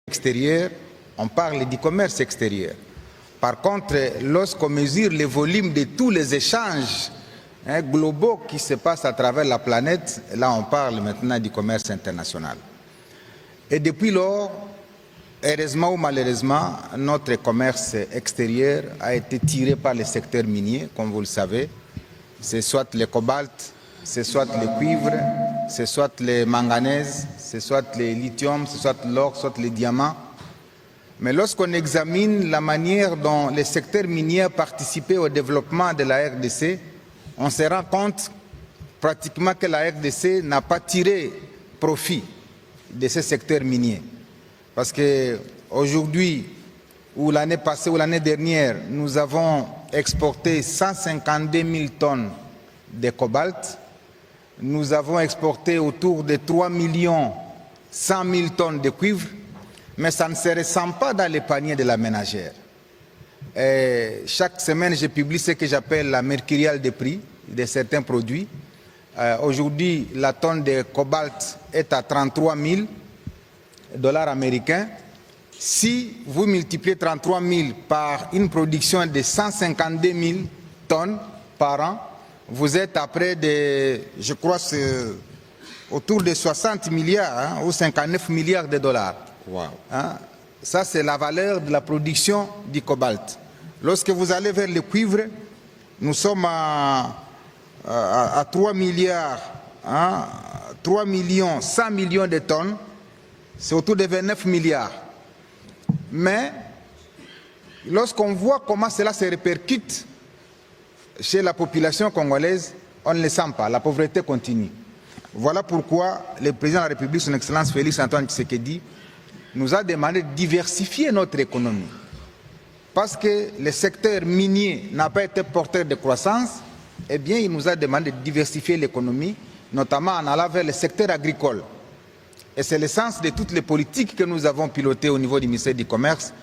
extérieur, on parle du commerce extérieur. Par contre, lorsqu'on mesure le volume de tous les échanges globaux qui se passent à travers la planète, là on parle maintenant du commerce international. Et depuis lors, heureusement ou malheureusement, notre commerce extérieur a été tiré par le secteur minier, comme vous le savez. C'est soit le cobalt, c'est soit le cuivre, c'est soit le manganèse, c'est soit le lithium, c'est soit l'or, soit les diamants. Mais lorsqu'on examine la manière dont le secteur minier a participé au développement de la RDC, on se rend compte pratiquement que la RDC n'a pas tiré profit de ce secteur minier. Parce qu'aujourd'hui, ou l'année passée ou l'année dernière, nous avons exporté 152 000 tonnes de cobalt. Nous avons exporté autour de 3 100 000 tonnes de cuivre, mais ça ne se ressent pas dans les paniers de la ménagère. Et chaque semaine, je publie ce que j'appelle la mercuriale des prix de certains produits. Aujourd'hui, la tonne de cobalt est à 33 000 dollars américains. Si vous multipliez 33 000 par une production de 152 000 tonnes par an, vous êtes à près de, je crois, autour de 60 milliards ou 59 milliards de dollars. Wow. Ça, c'est la valeur de la production du cobalt. Lorsque vous allez vers le cuivre, nous sommes à 3 milliards, 3 millions, 100 millions de tonnes, c'est autour de 29 milliards. Mais lorsqu'on voit comment cela se répercute chez la population congolaise, on ne le sent pas, la pauvreté continue. Voilà pourquoi le président de la République, son Excellence Félix Antoine Tshisekedi, nous a demandé de diversifier notre économie. Parce que le secteur minier n'a pas été porteur de croissance, eh bien il nous a demandé de diversifier l'économie, notamment en allant vers le secteur agricole. Et c'est le sens de toutes les politiques que nous avons pilotées au niveau du ministère du Commerce,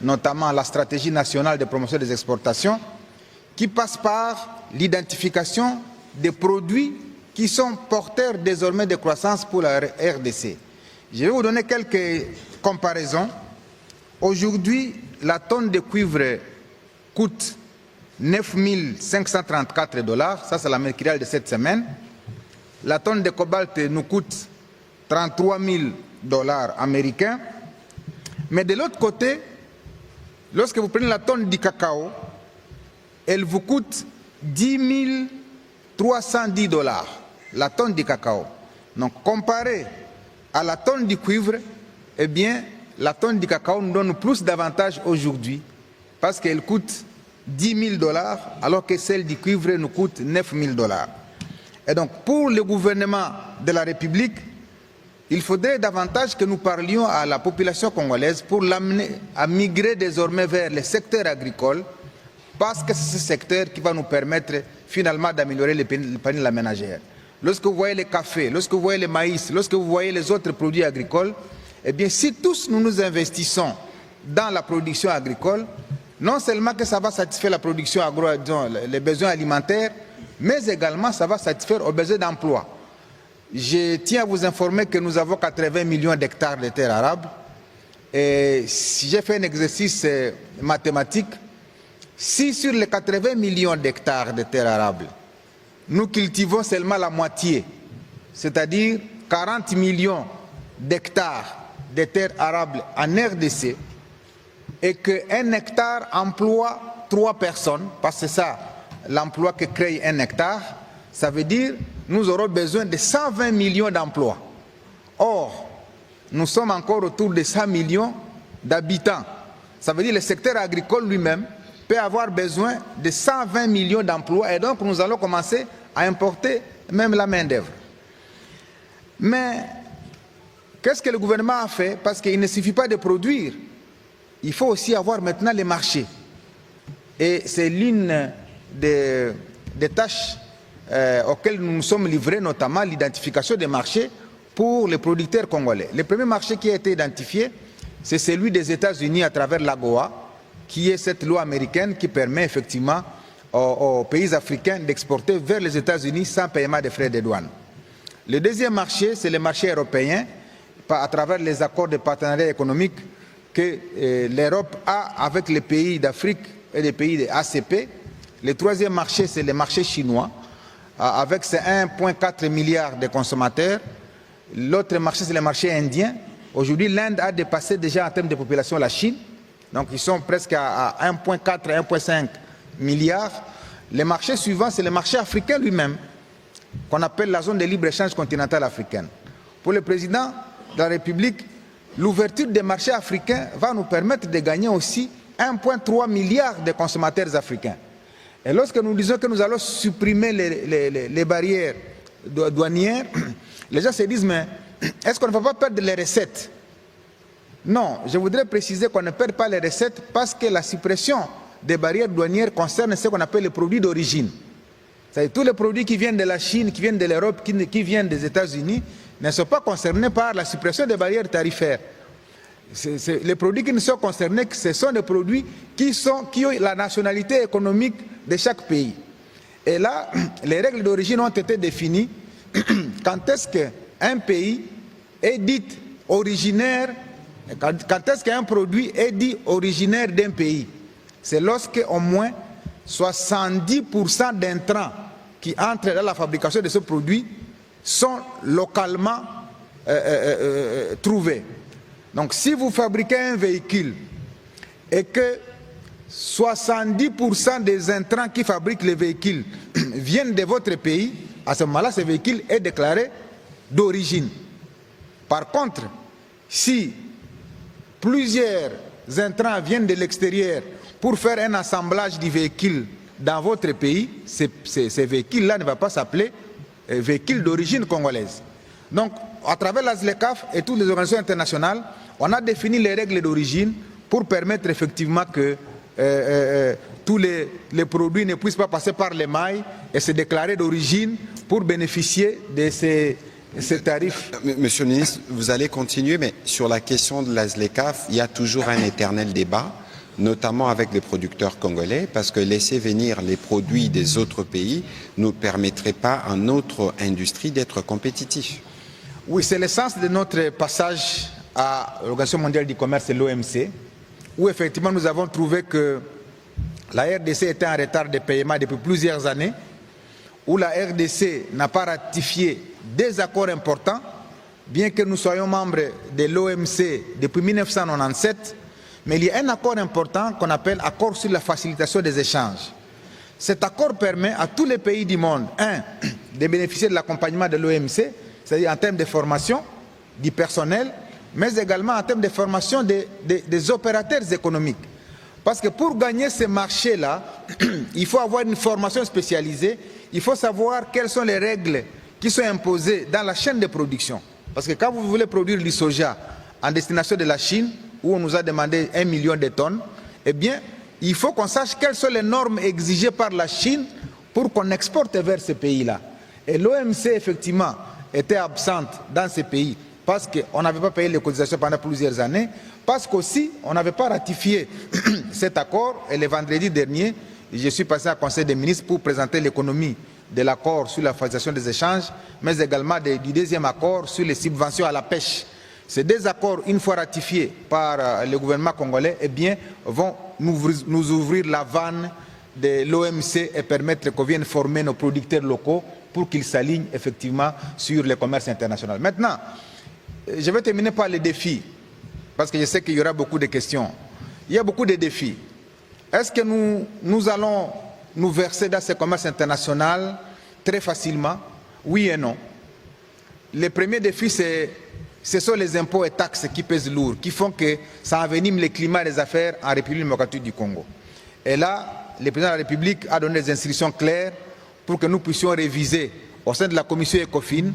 notamment la stratégie nationale de promotion des exportations, qui passe par l'identification des produits qui sont porteurs désormais de croissance pour la RDC. Je vais vous donner quelques comparaisons. Aujourd'hui, la tonne de cuivre coûte 9 534 dollars, ça c'est la mercuriale de cette semaine. La tonne de cobalt nous coûte 33 000 dollars américains. Mais de l'autre côté, lorsque vous prenez la tonne du cacao, elle vous coûte 10 310 dollars, la tonne du cacao. Donc comparé à la tonne du cuivre, eh bien, la tonne du cacao nous donne plus d'avantages aujourd'hui parce qu'elle coûte 10 000 dollars alors que celle du cuivre nous coûte 9 000 dollars. Et donc pour le gouvernement de la République, il faudrait davantage que nous parlions à la population congolaise pour l'amener à migrer désormais vers le secteur agricole parce que c'est ce secteur qui va nous permettre finalement d'améliorer le panier de la ménagère. Lorsque vous voyez le café, lorsque vous voyez le maïs, lorsque vous voyez les autres produits agricoles, eh bien si tous nous nous investissons dans la production agricole, non seulement que ça va satisfaire la production les besoins alimentaires, mais également ça va satisfaire aux besoins d'emploi. Je tiens à vous informer que nous avons 80 millions d'hectares de terres arables. Et si j'ai fait un exercice mathématique, si sur les 80 millions d'hectares de terres arables, nous cultivons seulement la moitié, c'est-à-dire 40 millions d'hectares de terres arables en RDC, et qu'un hectare emploie 3 personnes, parce que c'est ça l'emploi que crée un hectare, ça veut dire que nous aurons besoin de 120 millions d'emplois. Or, nous sommes encore autour de 100 millions d'habitants. Ça veut dire que le secteur agricole lui-même peut avoir besoin de 120 millions d'emplois et donc nous allons commencer à importer même la main-d'œuvre. Mais qu'est-ce que le gouvernement a fait? Parce qu'il ne suffit pas de produire, il faut aussi avoir maintenant les marchés. Et c'est l'une des tâches auxquelles nous nous sommes livrés, notamment l'identification des marchés pour les producteurs congolais. Le premier marché qui a été identifié, c'est celui des États-Unis à travers l'AGOA, qui est cette loi américaine qui permet effectivement aux pays africains d'exporter vers les États-Unis sans paiement de frais de douane. Le deuxième marché, c'est le marché européen, à travers les accords de partenariat économique que l'Europe a avec les pays d'Afrique et les pays de ACP. Le troisième marché, c'est le marché chinois, avec ses 1,4 milliard de consommateurs. L'autre marché, c'est le marché indien. Aujourd'hui, l'Inde a dépassé déjà en termes de population la Chine. Donc, ils sont presque à 1,4, 1,5 milliards. Le marché suivant, c'est le marché africain lui-même, qu'on appelle la zone de libre-échange continentale africaine. Pour le président de la République, l'ouverture des marchés africains va nous permettre de gagner aussi 1,3 milliard de consommateurs africains. Et lorsque nous disons que nous allons supprimer les barrières douanières, les gens se disent, mais est-ce qu'on ne va pas perdre les recettes? Non, je voudrais préciser qu'on ne perd pas les recettes parce que la suppression des barrières douanières concerne ce qu'on appelle les produits d'origine. C'est-à-dire tous les produits qui viennent de la Chine, qui viennent de l'Europe, qui viennent des États-Unis, ne sont pas concernés par la suppression des barrières tarifaires. Les produits qui ne sont concernés, ce sont des produits qui ont la nationalité économique de chaque pays. Et là, les règles d'origine ont été définies. Quand est-ce qu'un pays est dit originaire, quand est-ce qu'un produit est dit originaire d'un pays? C'est lorsque au moins 70% d'intrants qui entrent dans la fabrication de ce produit sont localement trouvés. Donc si vous fabriquez un véhicule et que 70% des intrants qui fabriquent les véhicules viennent de votre pays, à ce moment-là, ce véhicule est déclaré d'origine. Par contre, si plusieurs intrants viennent de l'extérieur pour faire un assemblage du véhicule dans votre pays, ces véhicules-là ne vont pas s'appeler véhicules d'origine congolaise. Donc, à travers la ZLECAf et toutes les organisations internationales, on a défini les règles d'origine pour permettre effectivement que tous les produits ne puissent pas passer par les mailles et se déclarer d'origine pour bénéficier de ces tarifs. Monsieur le ministre, vous allez continuer, mais sur la question de la ZLECAf, il y a toujours un éternel débat, notamment avec les producteurs congolais, parce que laisser venir les produits des autres pays ne permettrait pas à notre industrie d'être compétitif. Oui, c'est l'essence de notre passage à l'Organisation mondiale du commerce et l'OMC, où effectivement nous avons trouvé que la RDC était en retard de paiement depuis plusieurs années, où la RDC n'a pas ratifié des accords importants, bien que nous soyons membres de l'OMC depuis 1997, mais il y a un accord important qu'on appelle accord sur la facilitation des échanges. Cet accord permet à tous les pays du monde, de bénéficier de l'accompagnement de l'OMC, c'est-à-dire en termes de formation du personnel, mais également en termes de formation des opérateurs économiques. Parce que pour gagner ces marchés-là, il faut avoir une formation spécialisée, il faut savoir quelles sont les règles qui sont imposées dans la chaîne de production. Parce que quand vous voulez produire du soja en destination de la Chine, où on nous a demandé 1 million de tonnes, eh bien, il faut qu'on sache quelles sont les normes exigées par la Chine pour qu'on exporte vers ces pays-là. Et l'OMC, effectivement, était absente dans ces pays parce qu'on n'avait pas payé les cotisations pendant plusieurs années, parce qu'aussi, on n'avait pas ratifié cet accord. Et le vendredi dernier, je suis passé à Conseil des ministres pour présenter l'économie de l'accord sur la facilitation des échanges, mais également du deuxième accord sur les subventions à la pêche. Ces deux accords, une fois ratifiés par le gouvernement congolais, eh bien, vont nous ouvrir la vanne de l'OMC et permettre qu'on vienne former nos producteurs locaux pour qu'ils s'alignent effectivement sur le commerce international. Maintenant, je vais terminer par les défis, parce que je sais qu'il y aura beaucoup de questions. Il y a beaucoup de défis. Est-ce que nous allons nous verser dans ce commerce international très facilement? Oui et non. Le premier défi, ce sont les impôts et taxes qui pèsent lourd, qui font que ça envenime le climat des affaires en République démocratique du Congo. Et là, le président de la République a donné des instructions claires pour que nous puissions réviser au sein de la commission ECOFIN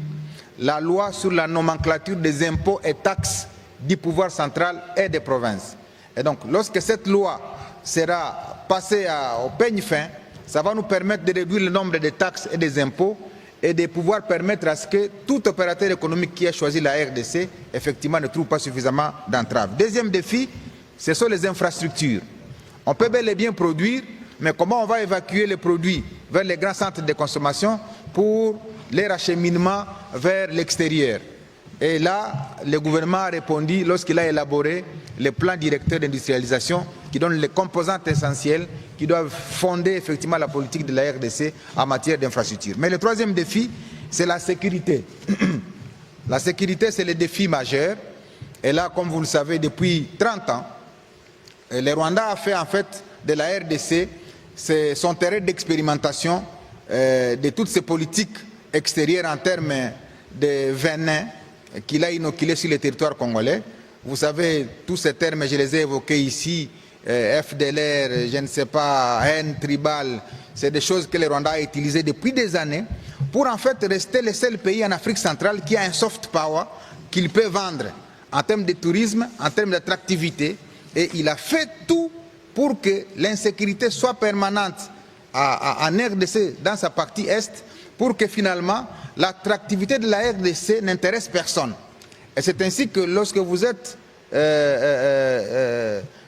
la loi sur la nomenclature des impôts et taxes du pouvoir central et des provinces. Et donc, lorsque cette loi sera passée au peigne fin, ça va nous permettre de réduire le nombre de taxes et des impôts et de pouvoir permettre à ce que tout opérateur économique qui a choisi la RDC, effectivement, ne trouve pas suffisamment d'entraves. Deuxième défi, ce sont les infrastructures. On peut bel et bien produire, mais comment on va évacuer les produits vers les grands centres de consommation pour leur acheminement vers l'extérieur? Et là, le gouvernement a répondu lorsqu'il a élaboré les plans directeurs d'industrialisation qui donnent les composantes essentielles qui doivent fonder effectivement la politique de la RDC en matière d'infrastructure. Mais le troisième défi, c'est la sécurité. La sécurité, c'est le défi majeur. Et là, comme vous le savez, depuis 30 ans, le Rwanda a fait en fait de la RDC son terrain d'expérimentation de toutes ces politiques extérieures en termes de venin qu'il a inoculé sur le territoire congolais. Vous savez, tous ces termes, je les ai évoqués ici, FDLR, je ne sais pas, haine tribale, c'est des choses que le Rwanda a utilisées depuis des années pour en fait rester le seul pays en Afrique centrale qui a un soft power qu'il peut vendre en termes de tourisme, en termes d'attractivité. Et il a fait tout pour que l'insécurité soit permanente en RDC, dans sa partie Est, pour que finalement l'attractivité de la RDC n'intéresse personne. Et c'est ainsi que lorsque vous êtes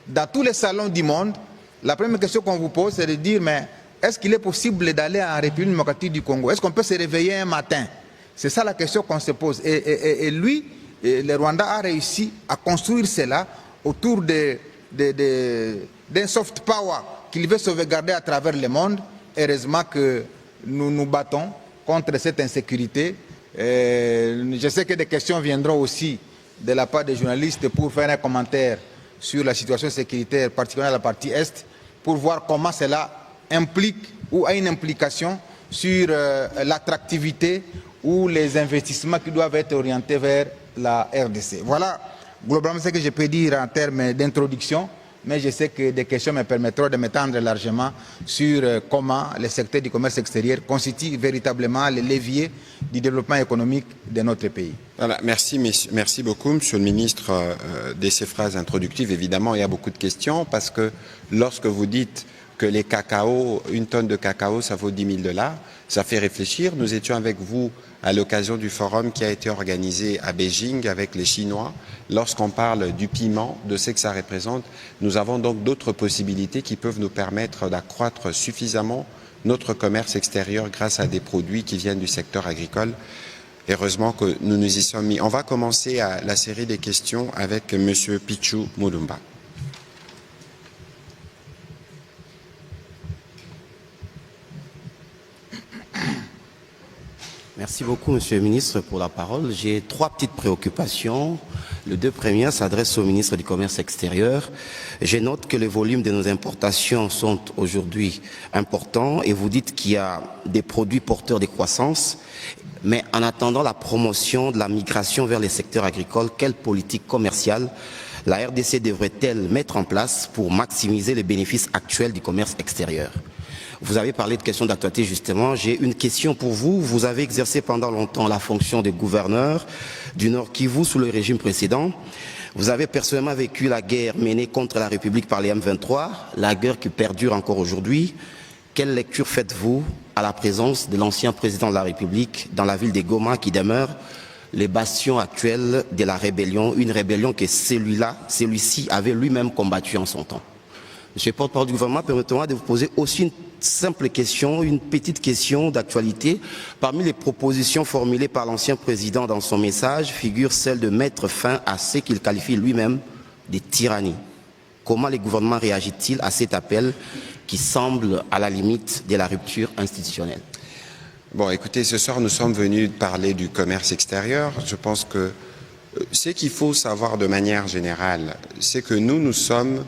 dans tous les salons du monde, la première question qu'on vous pose, c'est de dire, mais est-ce qu'il est possible d'aller en République démocratique du Congo? Est-ce qu'on peut se réveiller un matin? C'est ça la question qu'on se pose. Et lui, le Rwanda a réussi à construire cela autour d'un soft power qu'il veut sauvegarder à travers le monde. Heureusement que nous nous battons contre cette insécurité. Je sais que des questions viendront aussi de la part des journalistes pour faire un commentaire sur la situation sécuritaire, particulièrement la partie Est, pour voir comment cela implique ou a une implication sur l'attractivité ou les investissements qui doivent être orientés vers la RDC. Voilà globalement ce que je peux dire en termes d'introduction, mais je sais que des questions me permettront de m'étendre largement sur comment le secteur du commerce extérieur constitue véritablement le levier du développement économique de notre pays. Voilà, merci beaucoup, Monsieur le Ministre, de ces phrases introductives. Évidemment, il y a beaucoup de questions parce que lorsque vous dites que les cacao, une tonne de cacao, ça vaut 10 000 $, ça fait réfléchir. Nous étions avec vous à l'occasion du forum qui a été organisé à Beijing avec les Chinois. Lorsqu'on parle du piment, de ce que ça représente, nous avons donc d'autres possibilités qui peuvent nous permettre d'accroître suffisamment notre commerce extérieur grâce à des produits qui viennent du secteur agricole. Heureusement que nous nous y sommes mis. On va commencer la série des questions avec Monsieur Pichu Mulumba. Merci beaucoup, Monsieur le Ministre, pour la parole. J'ai 3 petites préoccupations. Les 2 premières s'adressent au ministre du Commerce extérieur. Je note que les volumes de nos importations sont aujourd'hui importants et vous dites qu'il y a des produits porteurs de croissance. Mais en attendant la promotion de la migration vers les secteurs agricoles, quelle politique commerciale la RDC devrait-elle mettre en place pour maximiser les bénéfices actuels du commerce extérieur? Vous avez parlé de questions d'actualité justement. J'ai une question pour vous. Vous avez exercé pendant longtemps la fonction de gouverneur du Nord Kivu sous le régime précédent. Vous avez personnellement vécu la guerre menée contre la République par les M23, la guerre qui perdure encore aujourd'hui. Quelle lecture faites-vous à la présence de l'ancien président de la République dans la ville de Goma qui demeure les bastions actuels de la rébellion, une rébellion que celui-ci avait lui-même combattue en son temps? Monsieur le porte-parole du gouvernement, permettez-moi de vous poser aussi une simple question, une petite question d'actualité. Parmi les propositions formulées par l'ancien président dans son message figure celle de mettre fin à ce qu'il qualifie lui-même de tyrannie. Comment le gouvernement réagit-il à cet appel qui semble à la limite de la rupture institutionnelle? Bon, écoutez, ce soir, nous sommes venus parler du commerce extérieur. Je pense que ce qu'il faut savoir de manière générale, c'est que nous sommes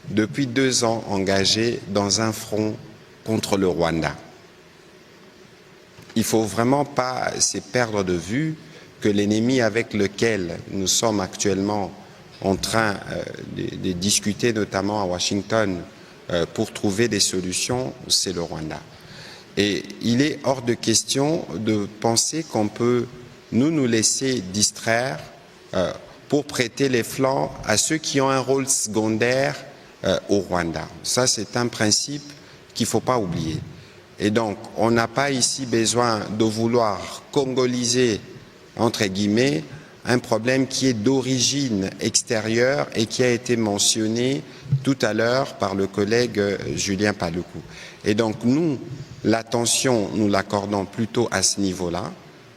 depuis 2 ans engagés dans un front contre le Rwanda. Il ne faut vraiment pas se perdre de vue que l'ennemi avec lequel nous sommes actuellement en train de discuter, notamment à Washington, pour trouver des solutions, c'est le Rwanda. Et il est hors de question de penser qu'on peut nous laisser distraire pour prêter les flancs à ceux qui ont un rôle secondaire au Rwanda. Ça, c'est un principe qu'il ne faut pas oublier. Et donc, on n'a pas ici besoin de vouloir congoliser, entre guillemets, un problème qui est d'origine extérieure et qui a été mentionné tout à l'heure par le collègue Julien Paluku. Et donc, nous, l'attention, nous l'accordons plutôt à ce niveau-là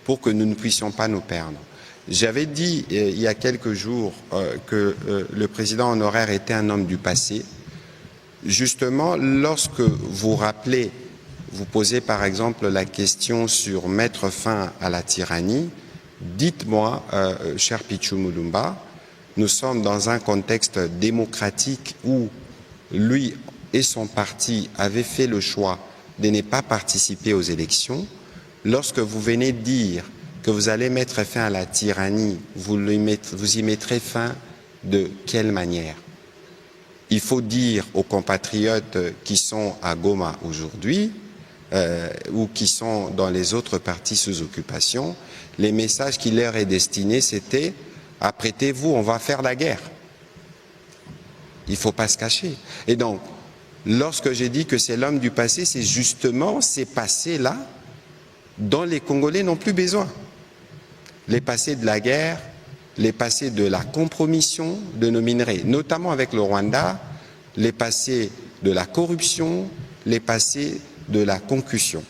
pour que nous ne puissions pas nous perdre. J'avais dit il y a quelques jours que le président honoraire était un homme du passé. Justement, lorsque vous rappelez, vous posez par exemple la question sur mettre fin à la tyrannie, dites-moi, cher Pichu Mulumba, nous sommes dans un contexte démocratique où lui et son parti avaient fait le choix de ne pas participer aux élections. Lorsque vous venez de dire que vous allez mettre fin à la tyrannie, vous y mettrez fin de quelle manière? Il faut dire aux compatriotes qui sont à Goma aujourd'hui ou qui sont dans les autres partis sous occupation, les messages qui leur est destiné, c'était « apprêtez-vous, on va faire la guerre ». Il ne faut pas se cacher. Et donc, lorsque j'ai dit que c'est l'homme du passé, c'est justement ces passés-là dont les Congolais n'ont plus besoin. Les passés de la guerre, les passés de la compromission de nos minerais, notamment avec le Rwanda, les passés de la corruption, les passés de la concussion.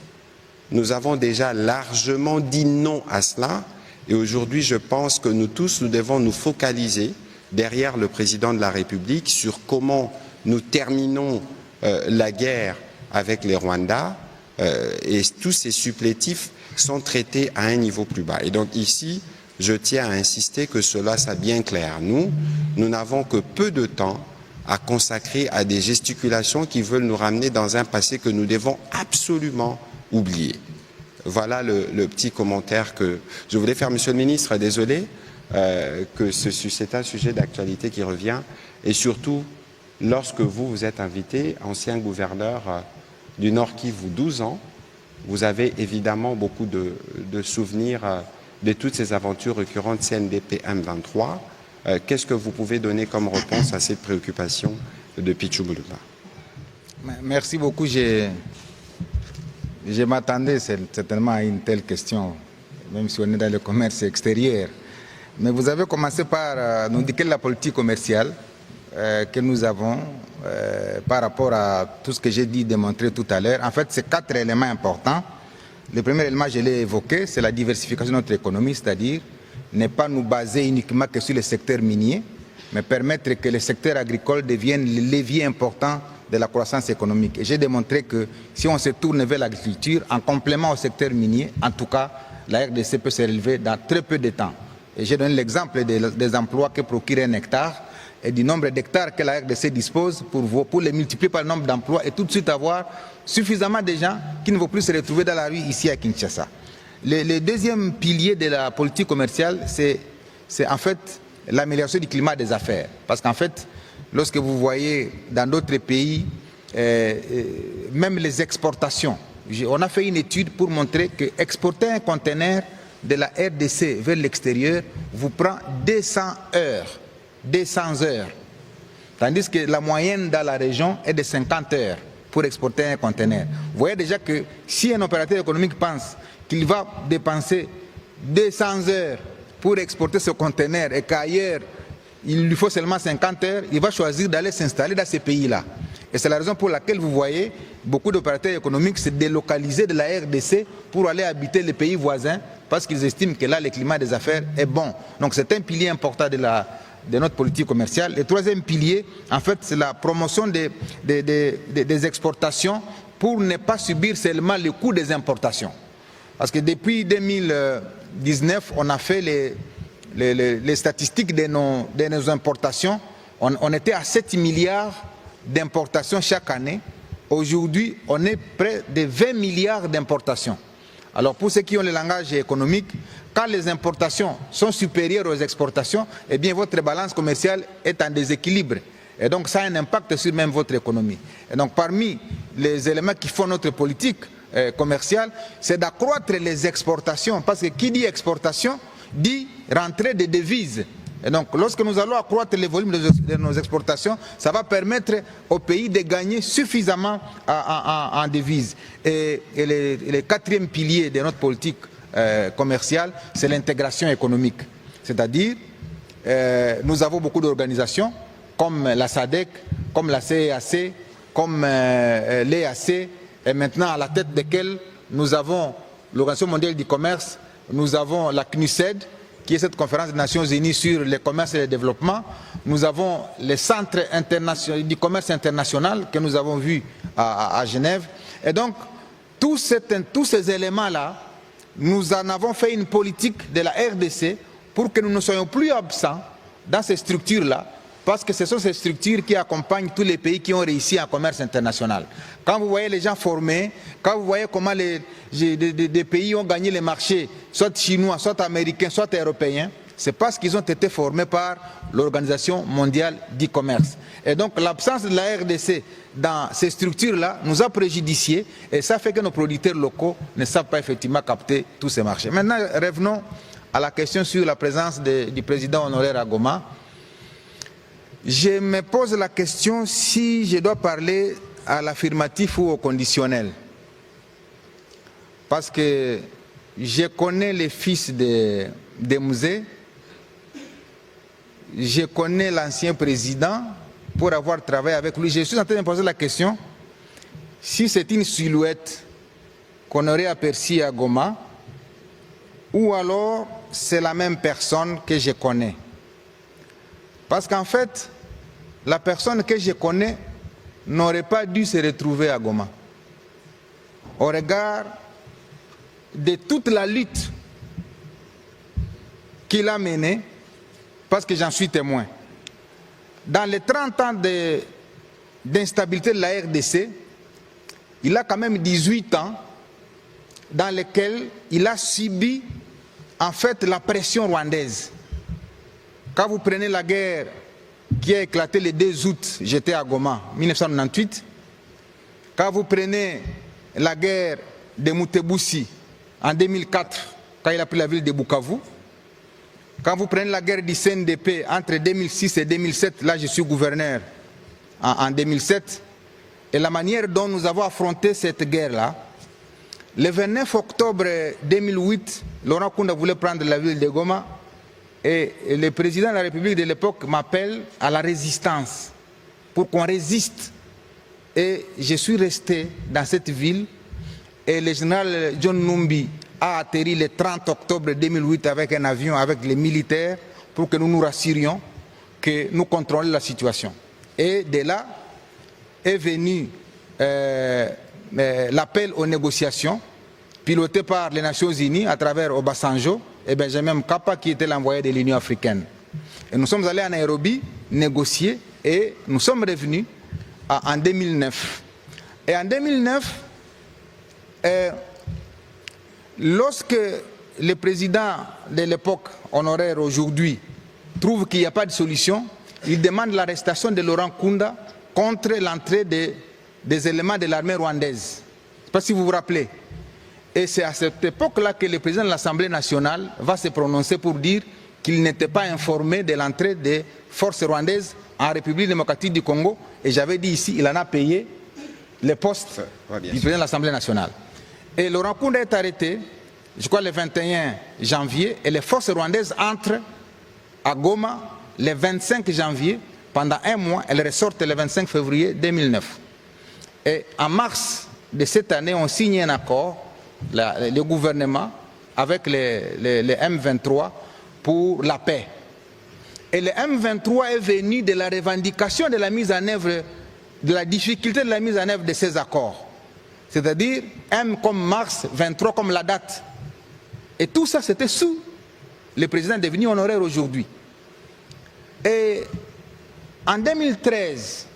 Nous avons déjà largement dit non à cela et aujourd'hui je pense que nous tous, nous devons nous focaliser derrière le président de la République sur comment nous terminons la guerre avec les Rwandais et tous ces supplétifs sont traités à un niveau plus bas. Et donc ici, je tiens à insister que cela soit bien clair. Nous n'avons que peu de temps à consacrer à des gesticulations qui veulent nous ramener dans un passé que nous devons absolument oublier. Voilà le petit commentaire que je voulais faire. Monsieur le ministre, désolé que c'est un sujet d'actualité qui revient. Et surtout, lorsque vous êtes invité, ancien gouverneur du Nord Kivu, 12 ans, vous avez évidemment beaucoup de souvenirs de toutes ces aventures récurrentes CNDP M23. Qu'est-ce que vous pouvez donner comme réponse à cette préoccupation de Pichu Mulumba? Merci beaucoup. Je m'attendais certainement à une telle question, même si on est dans le commerce extérieur. Mais vous avez commencé par nous indiquer la politique commerciale que nous avons par rapport à tout ce que j'ai dit, démontré tout à l'heure. En fait, c'est 4 éléments importants. Le premier élément, je l'ai évoqué, c'est la diversification de notre économie, c'est-à-dire ne pas nous baser uniquement que sur le secteur minier, mais permettre que le secteur agricole devienne le levier important de la croissance économique. Et j'ai démontré que si on se tourne vers l'agriculture, en complément au secteur minier, en tout cas, la RDC peut se relever dans très peu de temps. Et j'ai donné l'exemple des emplois que procure un hectare et du nombre d'hectares que la RDC dispose pour les multiplier par le nombre d'emplois et tout de suite avoir suffisamment de gens qui ne vont plus se retrouver dans la rue ici à Kinshasa. Le deuxième pilier de la politique commerciale, c'est en fait l'amélioration du climat des affaires. Parce qu'en fait, lorsque vous voyez dans d'autres pays, même les exportations, on a fait une étude pour montrer que exporter un conteneur de la RDC vers l'extérieur vous prend 200 heures. 200 heures. Tandis que la moyenne dans la région est de 50 heures pour exporter un conteneur. Vous voyez déjà que si un opérateur économique pense qu'il va dépenser 200 heures pour exporter ce conteneur et qu'ailleurs il lui faut seulement 50 heures, il va choisir d'aller s'installer dans ces pays-là. Et c'est la raison pour laquelle vous voyez beaucoup d'opérateurs économiques se délocaliser de la RDC pour aller habiter les pays voisins parce qu'ils estiment que là le climat des affaires est bon. Donc c'est un pilier important de notre politique commerciale. Le troisième pilier, en fait, c'est la promotion des exportations pour ne pas subir seulement le coût des importations. Parce que depuis 2019, on a fait les statistiques de nos importations. On était à 7 milliards d'importations chaque année. Aujourd'hui, on est près de 20 milliards d'importations. Alors pour ceux qui ont le langage économique, quand les importations sont supérieures aux exportations, eh bien votre balance commerciale est en déséquilibre. Et donc ça a un impact sur même votre économie. Et donc parmi les éléments qui font notre politique commerciale, c'est d'accroître les exportations. Parce que qui dit exportation, dit rentrée de devises. Et donc lorsque nous allons accroître les volumes de nos exportations, ça va permettre au pays de gagner suffisamment en devises. Et le quatrième pilier de notre politique commerciale, c'est l'intégration économique. C'est-à-dire, nous avons beaucoup d'organisations comme la SADC, comme la CEAC, comme l'EAC, et maintenant à la tête desquelles nous avons l'Organisation mondiale du commerce, nous avons la CNUSED, qui est cette conférence des Nations Unies sur le commerce et le développement. Nous avons les centres du commerce international que nous avons vus à Genève. Et donc, tous ces éléments-là, nous en avons fait une politique de la RDC pour que nous ne soyons plus absents dans ces structures-là, parce que ce sont ces structures qui accompagnent tous les pays qui ont réussi en commerce international. Quand vous voyez les gens formés, quand vous voyez comment des pays ont gagné les marchés, soit chinois, soit américains, soit européens, c'est parce qu'ils ont été formés par l'Organisation mondiale du commerce. Et donc l'absence de la RDC dans ces structures-là nous a préjudiciés, et ça fait que nos producteurs locaux ne savent pas effectivement capter tous ces marchés. Maintenant, revenons à la question sur la présence du président honoraire à Goma. Je me pose la question si je dois parler à l'affirmatif ou au conditionnel. Parce que je connais les fils de Musée, je connais l'ancien président pour avoir travaillé avec lui. Je suis en train de me poser la question si c'est une silhouette qu'on aurait aperçue à Goma ou alors c'est la même personne que je connais. Parce qu'en fait, la personne que je connais n'aurait pas dû se retrouver à Goma. Au regard de toute la lutte qu'il a menée, parce que j'en suis témoin. Dans les 30 ans d'instabilité de la RDC, il a quand même 18 ans dans lesquels il a subi en fait la pression rwandaise. Quand vous prenez la guerre qui a éclaté le 2 août, j'étais à Goma, 1998. Quand vous prenez la guerre de Mutebousi en 2004, quand il a pris la ville de Bukavu. Quand vous prenez la guerre du CNDP entre 2006 et 2007, là je suis gouverneur en 2007, et la manière dont nous avons affronté cette guerre-là, le 29 octobre 2008, Laurent Kunda voulait prendre la ville de Goma, et le président de la République de l'époque m'appelle à la résistance, pour qu'on résiste. Et je suis resté dans cette ville, et le général John Numbi a atterri le 30 octobre 2008 avec un avion, avec les militaires, pour que nous nous rassurions que nous contrôlions la situation. Et de là est venu l'appel aux négociations, piloté par les Nations Unies à travers Obasanjo et Benjamin Mkapa, qui était l'envoyé de l'Union africaine. Et nous sommes allés à Nairobi négocier, et nous sommes revenus en 2009. Et en 2009, lorsque le président de l'époque, honoraire aujourd'hui, trouve qu'il n'y a pas de solution, il demande l'arrestation de Laurent Kunda contre l'entrée des éléments de l'armée rwandaise. Je ne sais pas si vous vous rappelez. Et c'est à cette époque-là que le président de l'Assemblée nationale va se prononcer pour dire qu'il n'était pas informé de l'entrée des forces rwandaises en République démocratique du Congo. Et j'avais dit ici, il en a payé les postes du président de l'Assemblée nationale. Et Laurent Kunda est arrêté, je crois le 21 janvier, et les forces rwandaises entrent à Goma le 25 janvier. Pendant un mois, elles ressortent le 25 février 2009. Et en mars de cette année, on signe un accord, le gouvernement, avec les M23 pour la paix. Et le M23 est venu de la revendication de la mise en œuvre, de la difficulté de la mise en œuvre de ces accords. C'est-à-dire M comme mars, 23 comme la date. Et tout ça, c'était sous le président devenu honoraire aujourd'hui. Et en 2013,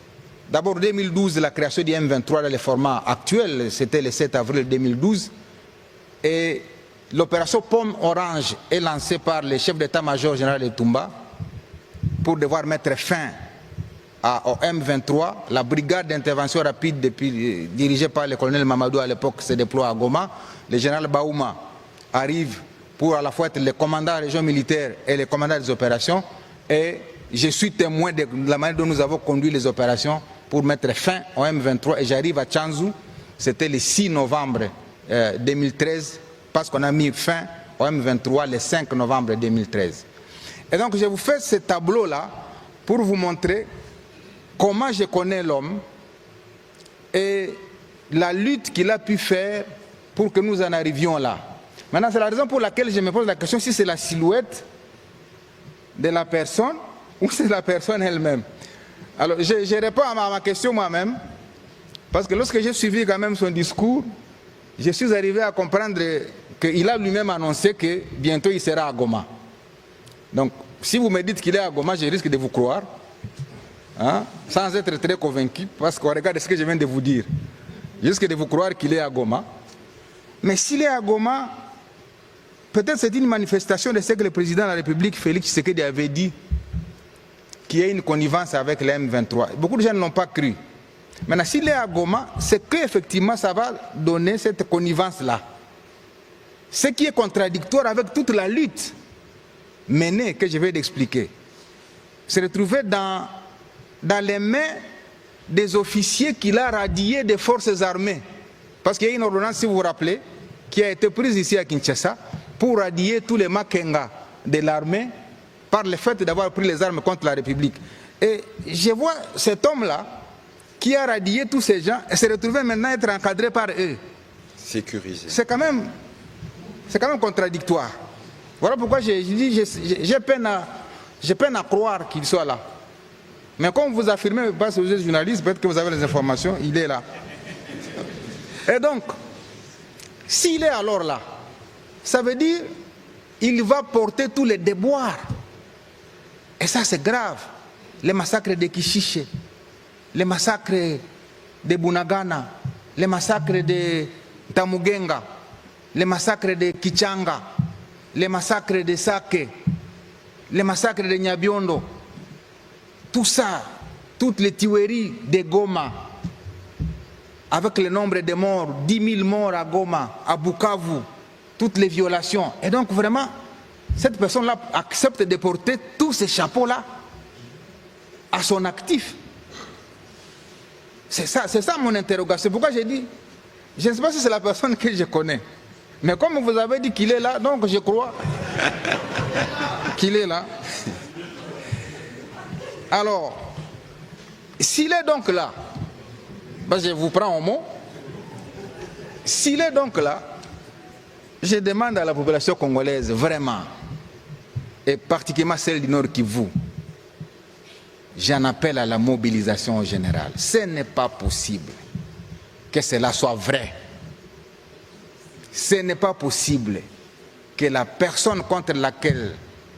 d'abord 2012, la création du M23 dans le format actuel, c'était le 7 avril 2012. Et l'opération Pomme Orange est lancée par le chef d'état-major général de Toumba pour devoir mettre fin au M23. La brigade d'intervention rapide dirigée par le colonel Mamadou à l'époque se déploie à Goma. Le général Baouma arrive pour à la fois être le commandant de la région militaire et le commandant des opérations. Et je suis témoin de la manière dont nous avons conduit les opérations pour mettre fin au M23. Et j'arrive à Tchanzu, c'était le 6 novembre 2013, parce qu'on a mis fin au M23 le 5 novembre 2013. Et donc je vous fais ce tableau-là pour vous montrer comment je connais l'homme et la lutte qu'il a pu faire pour que nous en arrivions là. Maintenant, c'est la raison pour laquelle je me pose la question si c'est la silhouette de la personne ou c'est la personne elle-même? Alors, je réponds à ma question moi-même, parce que lorsque j'ai suivi quand même son discours, je suis arrivé à comprendre qu'il a lui-même annoncé que bientôt il sera à Goma. Donc, si vous me dites qu'il est à Goma, je risque de vous croire, hein, sans être très convaincu, parce qu'on regarde ce que je viens de vous dire. Je risque de vous croire qu'il est à Goma. Mais s'il est à Goma, peut-être c'est une manifestation de ce que le président de la République, Félix Tshisekedi, avait dit, qu'il y a une connivence avec les M23. Beaucoup de gens ne l'ont pas cru. Maintenant, s'il est à Goma, c'est qu'effectivement ça va donner cette connivence-là. Ce qui est contradictoire avec toute la lutte menée, que je vais t'expliquer. Se retrouver dans les mains des officiers qu'il a radiés des forces armées. Parce qu'il y a une ordonnance, si vous vous rappelez, qui a été prise ici à Kinshasa pour radier tous les Makenga de l'armée par le fait d'avoir pris les armes contre la République. Et je vois cet homme-là qui a radié tous ces gens et se retrouver maintenant être encadré par eux. Sécurisé. C'est quand même contradictoire. Voilà pourquoi j'ai peine à croire qu'il soit là. Mais comme vous affirmez, parce que vous êtes journaliste, peut-être que vous avez les informations, il est là. Et donc, s'il est alors là, ça veut dire qu'il va porter tous les déboires. Et ça, c'est grave. Les massacres de Kishiche, les massacres de Bunagana, les massacres de Tamugenga, les massacres de Kichanga, les massacres de Sake, les massacres de Nyabiondo, tout ça, toutes les tueries de Goma, avec le nombre de morts, 10 000 morts à Goma, à Bukavu, toutes les violations. Et donc vraiment, cette personne-là accepte de porter tous ces chapeaux-là à son actif. C'est ça mon interrogation. C'est pourquoi j'ai dit, je ne sais pas si c'est la personne que je connais. Mais comme vous avez dit qu'il est là, donc je crois qu'il est là. Alors, s'il est donc là, ben je vous prends au mot, s'il est donc là, je demande à la population congolaise, vraiment, et particulièrement celle du Nord Kivu, j'en appelle à la mobilisation générale. Ce n'est pas possible que cela soit vrai. Ce n'est pas possible que la personne contre laquelle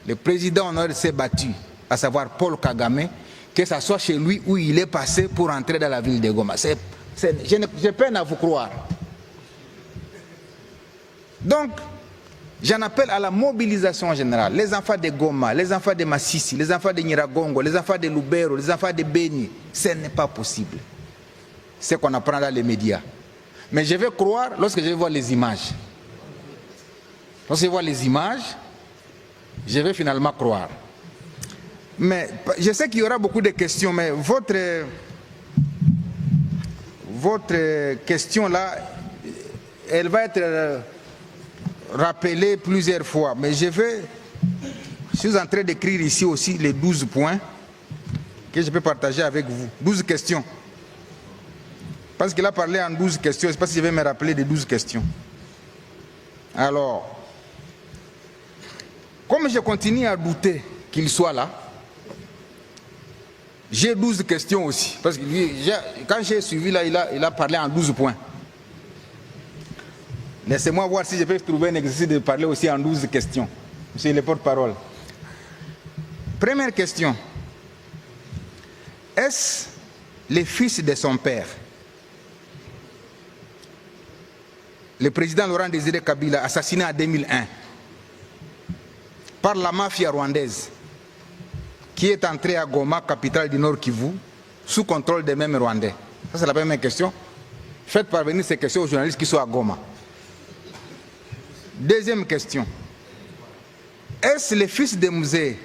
le président Honoré s'est battu, à savoir Paul Kagame, que ce soit chez lui où il est passé pour entrer dans la ville de Goma. J'ai peine à vous croire. Donc, j'en appelle à la mobilisation générale. Les enfants de Goma, les enfants de Massissi, les enfants de Nyiragongo, les enfants de Lubero, les enfants de Beni. Ce n'est pas possible. C'est ce qu'on apprend dans les médias. Mais je vais croire lorsque je vais voir les images. Lorsque je vois les images, je vais finalement croire. Mais je sais qu'il y aura beaucoup de questions, mais votre question là, elle va être rappelée plusieurs fois. Mais je suis en train d'écrire ici aussi les 12 points que je peux partager avec vous. 12 questions. Parce qu'il a parlé en 12 questions, je ne sais pas si je vais me rappeler des 12 questions. Alors, comme je continue à douter qu'il soit là, j'ai 12 questions aussi. Parce que lui, quand j'ai suivi là, il a parlé en 12 points. Laissez-moi voir si je peux trouver un exercice de parler aussi en 12 questions. Monsieur le porte-parole. Première question. Est-ce le fils de son père, le président Laurent Désiré Kabila, assassiné en 2001 par la mafia rwandaise, qui est entré à Goma, capitale du Nord Kivu, sous contrôle des mêmes Rwandais? Ça, c'est la première question. Faites parvenir ces questions aux journalistes qui sont à Goma. Deuxième question. Est-ce le fils de Mzee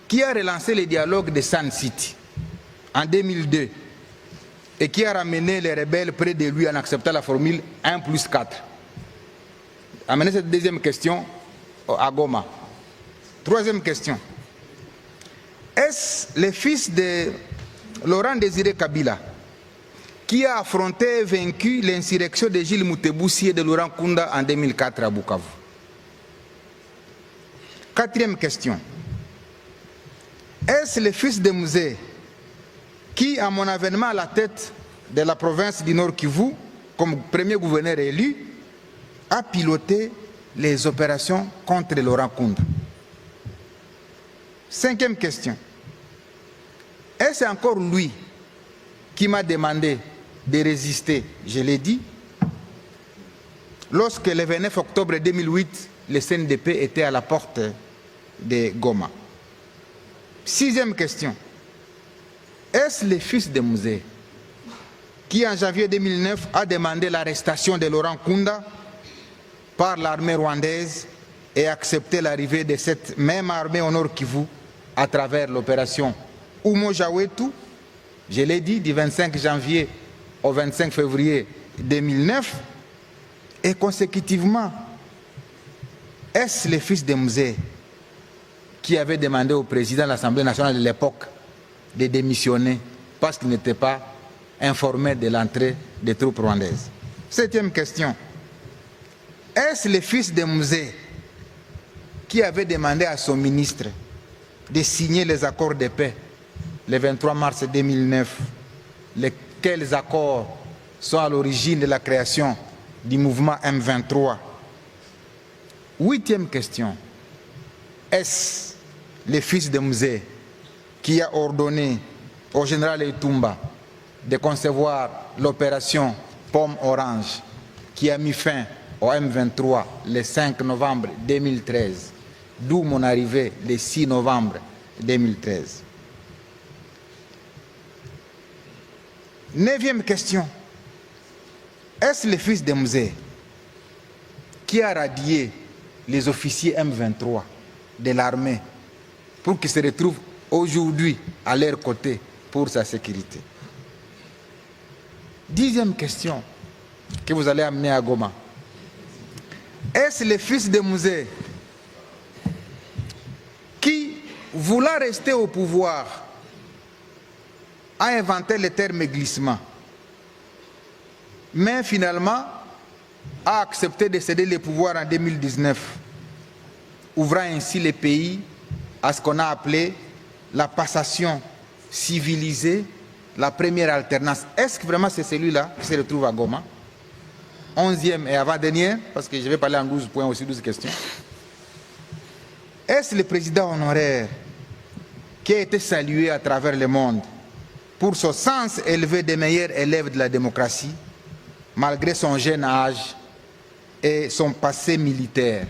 qui a relancé le dialogue de Sun City en 2002 et qui a ramené les rebelles près de lui en acceptant la formule 1+4? Amenez cette deuxième question à Goma. Troisième question. Est-ce le fils de Laurent Désiré Kabila qui a affronté et vaincu l'insurrection de Gilles Moutebousi et de Laurent Kunda en 2004 à Bukavu? Quatrième question. Est-ce le fils de Musée qui, à mon avènement à la tête de la province du Nord Kivu, comme premier gouverneur élu, a piloté les opérations contre Laurent Nkunda? Cinquième question. Est-ce encore lui qui m'a demandé de résister, je l'ai dit, lorsque le 29 octobre 2008, le CNDP était à la porte de Goma? Sixième question. Est-ce le fils de Musée qui, en janvier 2009, a demandé l'arrestation de Laurent Nkunda par l'armée rwandaise et accepté l'arrivée de cette même armée au Nord Kivu à travers l'opération Umoja-Wetu, je l'ai dit, du 25 janvier au 25 février 2009, et consécutivement, est-ce le fils de Musée qui avait demandé au président de l'Assemblée nationale de l'époque de démissionner parce qu'il n'était pas informé de l'entrée des troupes rwandaises? Septième question. Est-ce le fils de Musée qui avait demandé à son ministre de signer les accords de paix le 23 mars 2009, lesquels accords sont à l'origine de la création du mouvement M23? Huitième question. Est-ce le fils de Musée qui a ordonné au général Etumba de concevoir l'opération Pomme Orange qui a mis fin au M23 le 5 novembre 2013, d'où mon arrivée le 6 novembre 2013? Neuvième question. Est-ce le fils de Musée qui a radié les officiers M23 de l'armée pour qu'ils se retrouvent aujourd'hui à leur côté pour sa sécurité? Dixième question que vous allez amener à Goma. Est-ce le fils de Musée qui, voulant rester au pouvoir, a inventé le terme glissement, mais finalement a accepté de céder le pouvoir en 2019, ouvrant ainsi le pays à ce qu'on a appelé la passation civilisée, la première alternance? Est-ce que vraiment c'est celui-là qui se retrouve à Goma? 11e et avant-dernière, parce que je vais parler en 12 points aussi, 12 questions. Est-ce le président honoraire qui a été salué à travers le monde pour son sens élevé des meilleurs élèves de la démocratie, malgré son jeune âge et son passé militaire,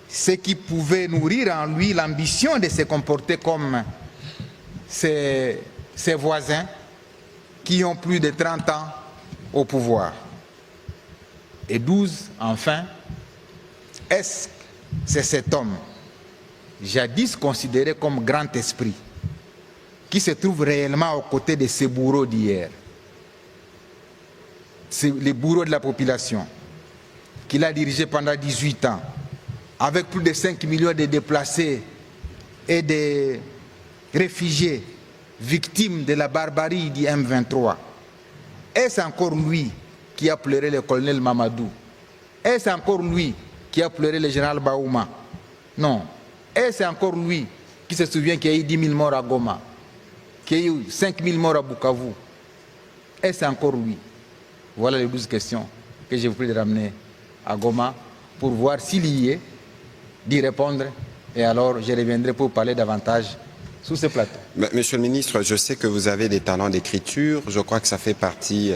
ce qui pouvait nourrir en lui l'ambition de se comporter comme ses voisins qui ont plus de 30 ans au pouvoir? Et 12, enfin, est-ce que c'est cet homme, jadis considéré comme grand esprit, qui se trouve réellement aux côtés de ces bourreaux d'hier, les bourreaux de la population, qu'il a dirigé pendant 18 ans, avec plus de 5 millions de déplacés et de réfugiés victimes de la barbarie du M23? Est-ce encore lui qui a pleuré le colonel Mamadou? Est-ce encore lui qui a pleuré le général Baouma? Non. Est-ce encore lui qui se souvient qu'il y a eu 10 000 morts à Goma, qu'il y a eu 5 000 morts à Bukavu? Est-ce encore lui? Voilà les 12 questions que je vous prie de ramener à Goma pour voir s'il y est, d'y répondre, et alors je reviendrai pour parler davantage sur ce plateau. Monsieur le ministre, je sais que vous avez des talents d'écriture, je crois que ça fait partie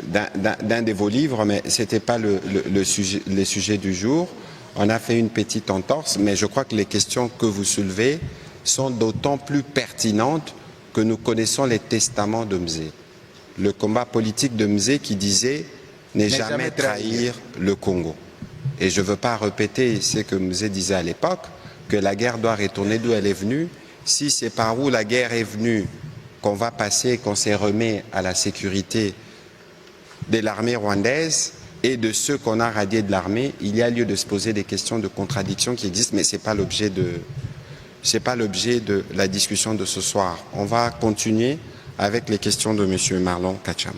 d'un de vos livres, mais ce n'était pas le sujet du jour. On a fait une petite entorse, mais je crois que les questions que vous soulevez sont d'autant plus pertinentes que nous connaissons les testaments de Mzee. Le combat politique de Mzee qui disait « ne jamais trahir le Congo ». Et je ne veux pas répéter ce que Mzee disait à l'époque, que la guerre doit retourner d'où elle est venue. Si c'est par où la guerre est venue qu'on va passer, qu'on se remet à la sécurité de l'armée rwandaise et de ceux qu'on a radiés de l'armée, il y a lieu de se poser des questions de contradiction qui existent, mais ce n'est pas l'objet de la discussion de ce soir. On va continuer avec les questions de M. Marlon Kacham.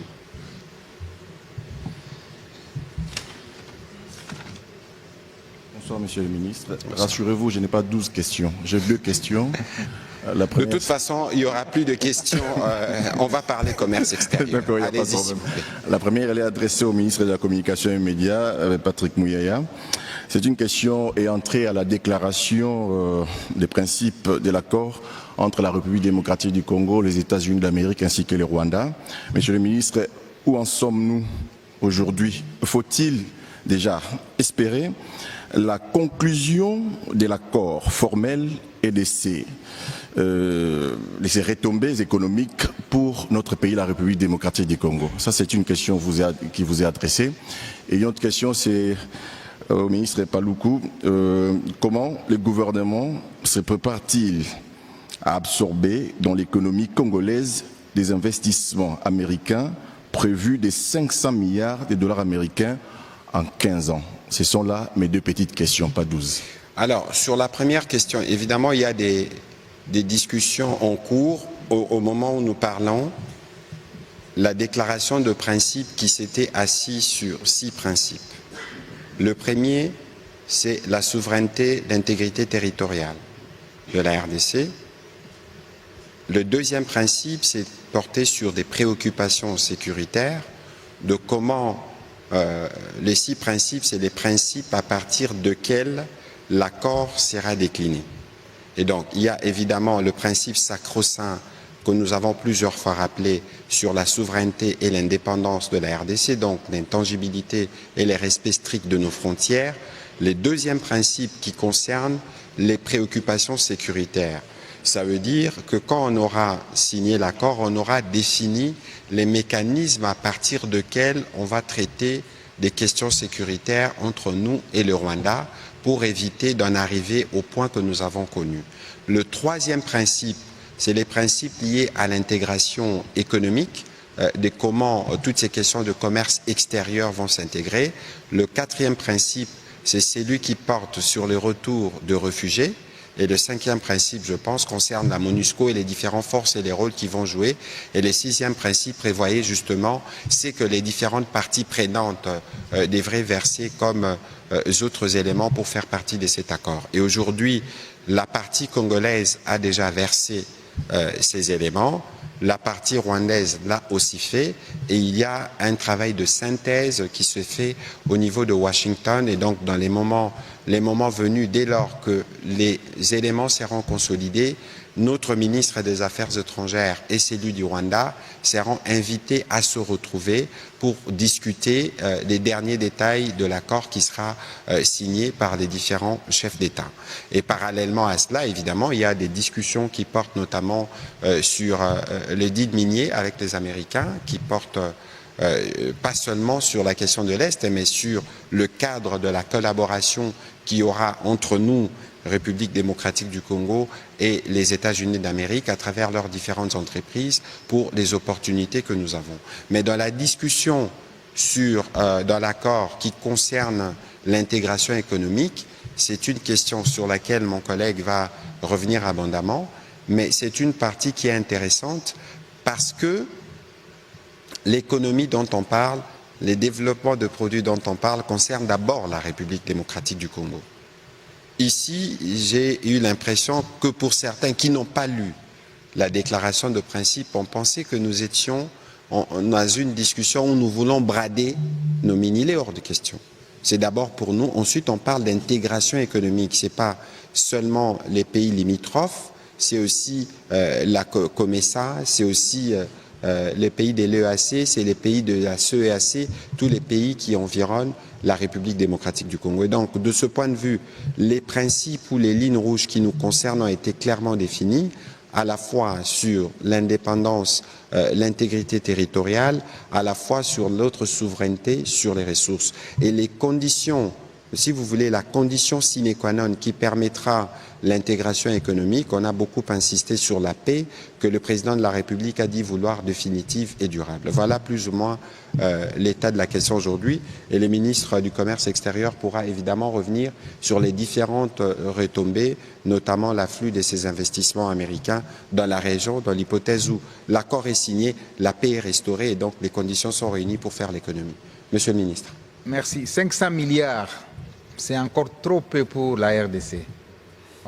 Bonsoir, Monsieur le ministre. Rassurez-vous, je n'ai pas 12 questions. J'ai 2 questions. De toute façon, il n'y aura plus de questions. On va parler commerce extérieur. D'accord, il n'y a pas de problème. La première, elle est adressée au ministre de la Communication et des Médias, Patrick Mouyaya. C'est une question ayant trait à la déclaration des principes de l'accord entre la République démocratique du Congo, les États-Unis d'Amérique ainsi que le Rwanda. Monsieur le ministre, où en sommes-nous aujourd'hui? Faut-il déjà espérer la conclusion de l'accord formel et de ces retombées économiques pour notre pays, la République démocratique du Congo? Ça, c'est une question qui vous est adressée. Et une autre question, c'est au ministre Paluku, comment le gouvernement se prépare-t-il à absorber dans l'économie congolaise des investissements américains prévus de 500 milliards de dollars américains en 15 ans? Ce sont là mes deux petites questions, pas 12. Alors, sur la première question, évidemment, il y a des discussions en cours. Au moment où nous parlons, la déclaration de principe qui s'était assise sur 6 principes. Le premier, c'est la souveraineté, l'intégrité territoriale de la RDC. Le deuxième principe, c'est porté sur des préoccupations sécuritaires, de comment les 6 principes, c'est les principes à partir desquels l'accord sera décliné. Et donc, il y a évidemment le principe sacro-saint que nous avons plusieurs fois rappelé sur la souveraineté et l'indépendance de la RDC, donc l'intangibilité et le respect strict de nos frontières. Le deuxième principe qui concerne les préoccupations sécuritaires. Ça veut dire que quand on aura signé l'accord, on aura défini les mécanismes à partir desquels on va traiter des questions sécuritaires entre nous et le Rwanda pour éviter d'en arriver au point que nous avons connu. Le troisième principe, c'est les principes liés à l'intégration économique, de comment toutes ces questions de commerce extérieur vont s'intégrer. Le quatrième principe, c'est celui qui porte sur le retour de réfugiés. Et le cinquième principe, je pense, concerne la MONUSCO et les différentes forces et les rôles qu'ils vont jouer. Et le sixième principe prévoyait justement, c'est que les différentes parties prenantes devraient verser comme autres éléments pour faire partie de cet accord. Et aujourd'hui, la partie congolaise a déjà versé ces éléments. La partie rwandaise l'a aussi fait et il y a un travail de synthèse qui se fait au niveau de Washington et donc dans les moments venus, dès lors que les éléments seront consolidés, notre ministre des Affaires étrangères et celui du Rwanda seront invités à se retrouver pour discuter des derniers détails de l'accord qui sera signé par les différents chefs d'État. Et parallèlement à cela, évidemment, il y a des discussions qui portent notamment sur le deal minier avec les Américains, qui portent pas seulement sur la question de l'Est, mais sur le cadre de la collaboration qu'il y aura entre nous, République démocratique du Congo et les États-Unis d'Amérique à travers leurs différentes entreprises pour les opportunités que nous avons. Mais dans la discussion dans l'accord qui concerne l'intégration économique, c'est une question sur laquelle mon collègue va revenir abondamment, mais c'est une partie qui est intéressante parce que l'économie dont on parle, les développements de produits dont on parle concernent d'abord la République démocratique du Congo. Ici, j'ai eu l'impression que pour certains qui n'ont pas lu la déclaration de principe, on pensait que nous étions dans une discussion où nous voulons brader nos mini-lés hors de question. C'est d'abord pour nous. Ensuite, on parle d'intégration économique. Ce n'est pas seulement les pays limitrophes, c'est aussi la COMESA, c'est aussi les pays de l'EAC, c'est les pays de la CEAC, tous les pays qui environnent la République démocratique du Congo. Et donc, de ce point de vue, les principes ou les lignes rouges qui nous concernent ont été clairement définis, à la fois sur l'indépendance, l'intégrité territoriale, à la fois sur notre souveraineté, sur les ressources. Et les conditions, si vous voulez, la condition sine qua non qui permettra l'intégration économique, on a beaucoup insisté sur la paix que le président de la République a dit vouloir définitive et durable. Voilà plus ou moins l'état de la question aujourd'hui et le ministre du Commerce extérieur pourra évidemment revenir sur les différentes retombées, notamment l'afflux de ces investissements américains dans la région, dans l'hypothèse où l'accord est signé, la paix est restaurée et donc les conditions sont réunies pour faire l'économie. Monsieur le ministre. Merci. 500 milliards, c'est encore trop peu pour la RDC.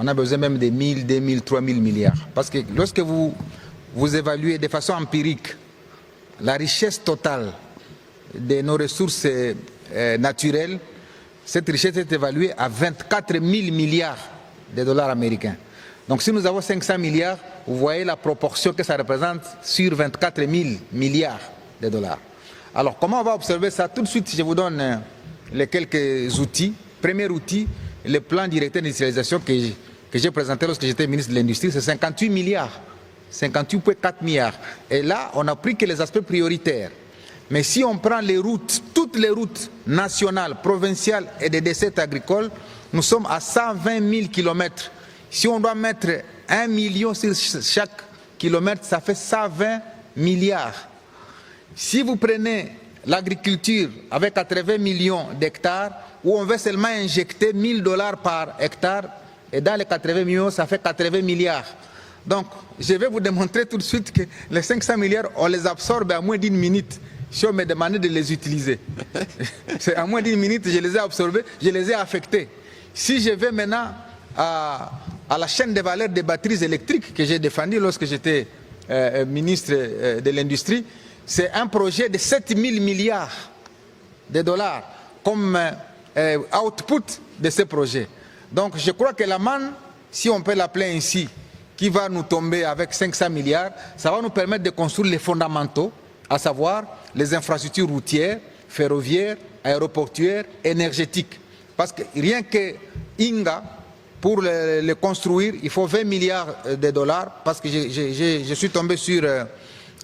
On a besoin même de 1000, 2000, 3000 milliards. Parce que lorsque vous évaluez de façon empirique la richesse totale de nos ressources naturelles, cette richesse est évaluée à 24 000 milliards de dollars américains. Donc si nous avons 500 milliards, vous voyez la proportion que ça représente sur 24 000 milliards de dollars. Alors comment on va observer ça? Tout de suite, je vous donne les quelques outils. Premier outil, le plan directeur d'industrialisation que j'ai présenté lorsque j'étais ministre de l'Industrie, c'est 58 milliards. 58,4 milliards. Et là, on n'a pris que les aspects prioritaires. Mais si on prend les routes, toutes les routes nationales, provinciales et des dessertes agricoles, nous sommes à 120 000 kilomètres. Si on doit mettre 1 million sur chaque kilomètre, ça fait 120 milliards. Si vous prenez l'agriculture avec 80 millions d'hectares, où on veut seulement injecter $1000 par hectare, et dans les 80 millions, ça fait 80 milliards. Donc, je vais vous démontrer tout de suite que les 500 milliards, on les absorbe à moins d'1 minute. Si on me demandait de les utiliser, c'est à moins d'1 minute, je les ai absorbés, je les ai affectés. Si je vais maintenant à la chaîne de valeur des batteries électriques que j'ai défendue lorsque j'étais ministre de l'Industrie, c'est un projet de 7000 milliards de dollars comme output de ce projet. Donc je crois que la manne, si on peut l'appeler ainsi, qui va nous tomber avec 500 milliards, ça va nous permettre de construire les fondamentaux, à savoir les infrastructures routières, ferroviaires, aéroportuaires, énergétiques. Parce que rien que Inga, pour le construire, il faut 20 milliards de dollars, parce que je suis tombé sur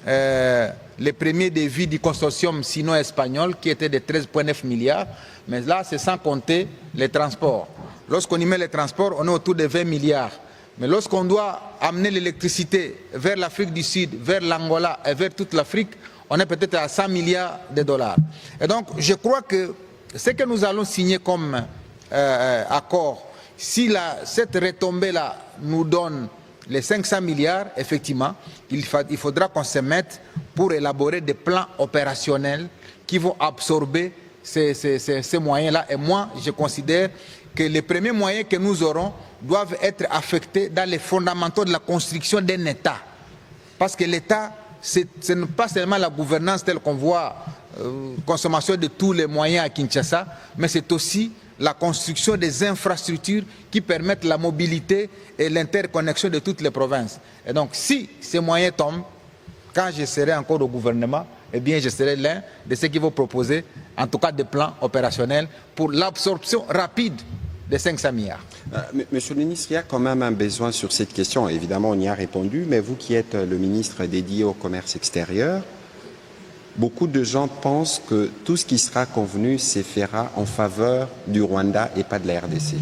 les premiers devis du consortium sino-espagnol qui était de 13,9 milliards, mais là c'est sans compter les transports. Lorsqu'on y met les transports, on est autour de 20 milliards. Mais lorsqu'on doit amener l'électricité vers l'Afrique du Sud, vers l'Angola et vers toute l'Afrique, on est peut-être à 100 milliards de dollars. Et donc je crois que ce que nous allons signer comme accord, si cette retombée-là nous donne les 500 milliards, effectivement, il faudra qu'on se mette pour élaborer des plans opérationnels qui vont absorber ces moyens-là. Et moi, je considère que les premiers moyens que nous aurons doivent être affectés dans les fondamentaux de la construction d'un État. Parce que l'État, ce n'est pas seulement la gouvernance telle qu'on voit, consommation de tous les moyens à Kinshasa, mais c'est aussi la construction des infrastructures qui permettent la mobilité et l'interconnexion de toutes les provinces. Et donc, si ces moyens tombent, quand je serai encore au gouvernement, eh bien, je serai l'un de ceux qui vont proposer, en tout cas, des plans opérationnels pour l'absorption rapide des 500 milliards. Monsieur le ministre, il y a quand même un besoin sur cette question. Évidemment, on y a répondu, mais vous qui êtes le ministre dédié au commerce extérieur, beaucoup de gens pensent que tout ce qui sera convenu se fera en faveur du Rwanda et pas de la RDC.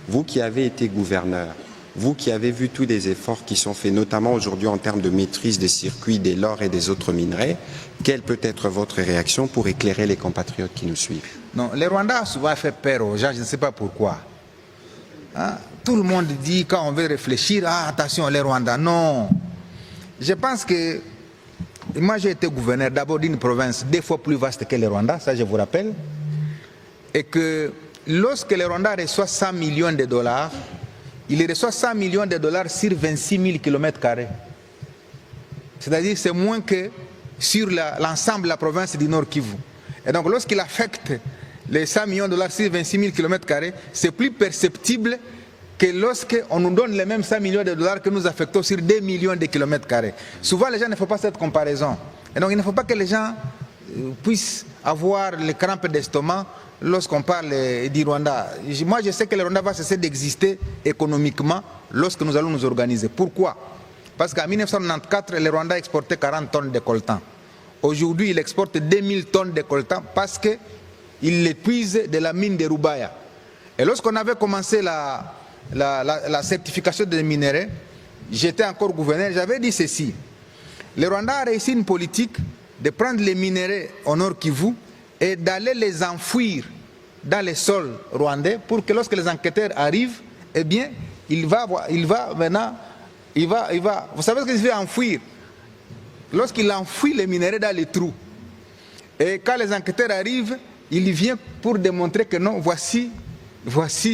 Vous qui avez été gouverneur, vous qui avez vu tous les efforts qui sont faits, notamment aujourd'hui en termes de maîtrise des circuits, de l'or et des autres minerais, quelle peut être votre réaction pour éclairer les compatriotes qui nous suivent? Non, le Rwanda a souvent fait peur aux gens, je ne sais pas pourquoi. Hein? Tout le monde dit, quand on veut réfléchir, ah, attention, les Rwandais. Non. Je pense que moi, j'ai été gouverneur d'abord d'une province 2 fois plus vaste que le Rwanda, ça je vous rappelle. Et que lorsque le Rwanda reçoit 100 millions de dollars, il reçoit 100 millions de dollars sur 26 000 km². C'est-à-dire c'est moins que sur l'ensemble de la province du Nord Kivu. Et donc lorsqu'il affecte les 100 millions de dollars sur 26 000 km², c'est plus perceptible que lorsqu'on nous donne les mêmes 100 millions de dollars que nous affectons sur 2 millions de km². Souvent, les gens ne font pas cette comparaison. Et donc, il ne faut pas que les gens puissent avoir les crampes d'estomac lorsqu'on parle du Rwanda. Moi, je sais que le Rwanda va cesser d'exister économiquement lorsque nous allons nous organiser. Pourquoi? Parce qu'en 1994, le Rwanda exportait 40 tonnes de coltan. Aujourd'hui, il exporte 2000 tonnes de coltan parce qu'il l'épuise de la mine de Rubaya. Et lorsqu'on avait commencé la certification des minéraux, j'étais encore gouverneur, j'avais dit ceci. Le Rwanda a réussi une politique de prendre les minéraux au Nord Kivu et d'aller les enfouir dans les sols rwandais pour que lorsque les enquêteurs arrivent, eh bien, il va, vous savez ce qu'il fait enfouir? Lorsqu'il enfouit les minéraux dans les trous, et quand les enquêteurs arrivent, il vient pour démontrer que non, voici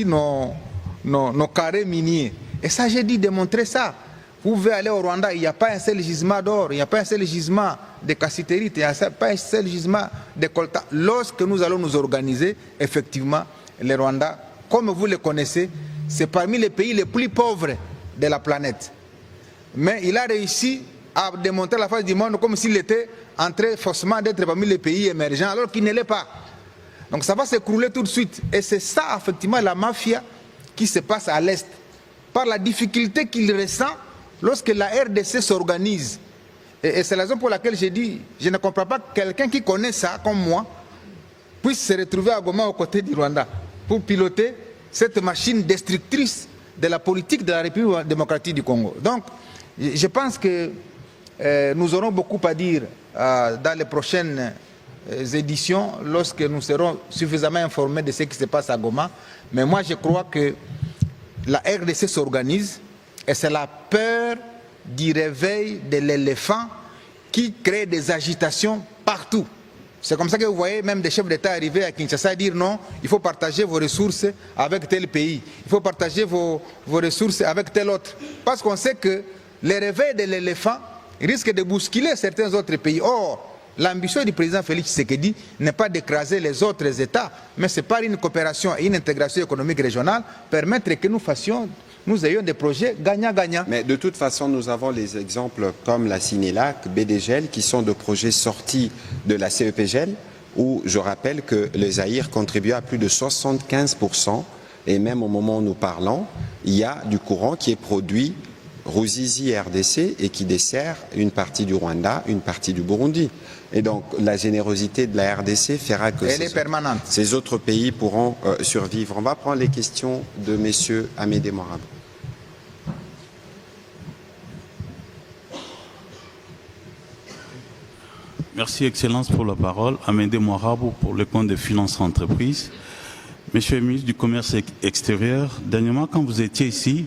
nos carrés miniers. Et ça, j'ai dit démontrer ça. Vous pouvez aller au Rwanda, il n'y a pas un seul gisement d'or, il n'y a pas un seul gisement de cassiterite, il n'y a pas un seul gisement de coltan. Lorsque nous allons nous organiser, effectivement, le Rwanda, comme vous le connaissez, c'est parmi les pays les plus pauvres de la planète. Mais il a réussi à démontrer la face du monde comme s'il était en train forcément d'être parmi les pays émergents, alors qu'il ne l'est pas. Donc ça va s'écrouler tout de suite. Et c'est ça, effectivement, la mafia qui se passe à l'Est. Par la difficulté qu'il ressent lorsque la RDC s'organise. Et c'est la raison pour laquelle j'ai dit, je ne comprends pas que quelqu'un qui connaît ça, comme moi, puisse se retrouver à Goma aux côtés du Rwanda pour piloter cette machine destructrice de la politique de la République démocratique du Congo. Donc, je pense que nous aurons beaucoup à dire dans les prochaines éditions, lorsque nous serons suffisamment informés de ce qui se passe à Goma. Mais moi, je crois que la RDC s'organise et c'est la peur du réveil de l'éléphant qui crée des agitations partout. C'est comme ça que vous voyez même des chefs d'État arriver à Kinshasa dire non, il faut partager vos ressources avec tel pays, il faut partager vos ressources avec tel autre. Parce qu'on sait que le réveil de l'éléphant risque de bousculer certains autres pays. Or, l'ambition du président Félix Tshisekedi n'est pas d'écraser les autres États, mais c'est par une coopération et une intégration économique régionale permettre que nous ayons des projets gagnant-gagnant. Mais de toute façon, nous avons les exemples comme la Cinélac, BDGEL, qui sont de projets sortis de la CEPGEL, où je rappelle que le Zaïre contribue à plus de 75%, et même au moment où nous parlons, il y a du courant qui est produit Ruzizi RDC et qui dessert une partie du Rwanda, une partie du Burundi. Et donc la générosité de la RDC fera que ces autres pays pourront survivre. On va prendre les questions de messieurs Amédée Moirabou. Merci Excellence pour la parole. Amédée Moirabou pour le compte de finances entreprises. Monsieur le ministre du Commerce extérieur, dernièrement quand vous étiez ici,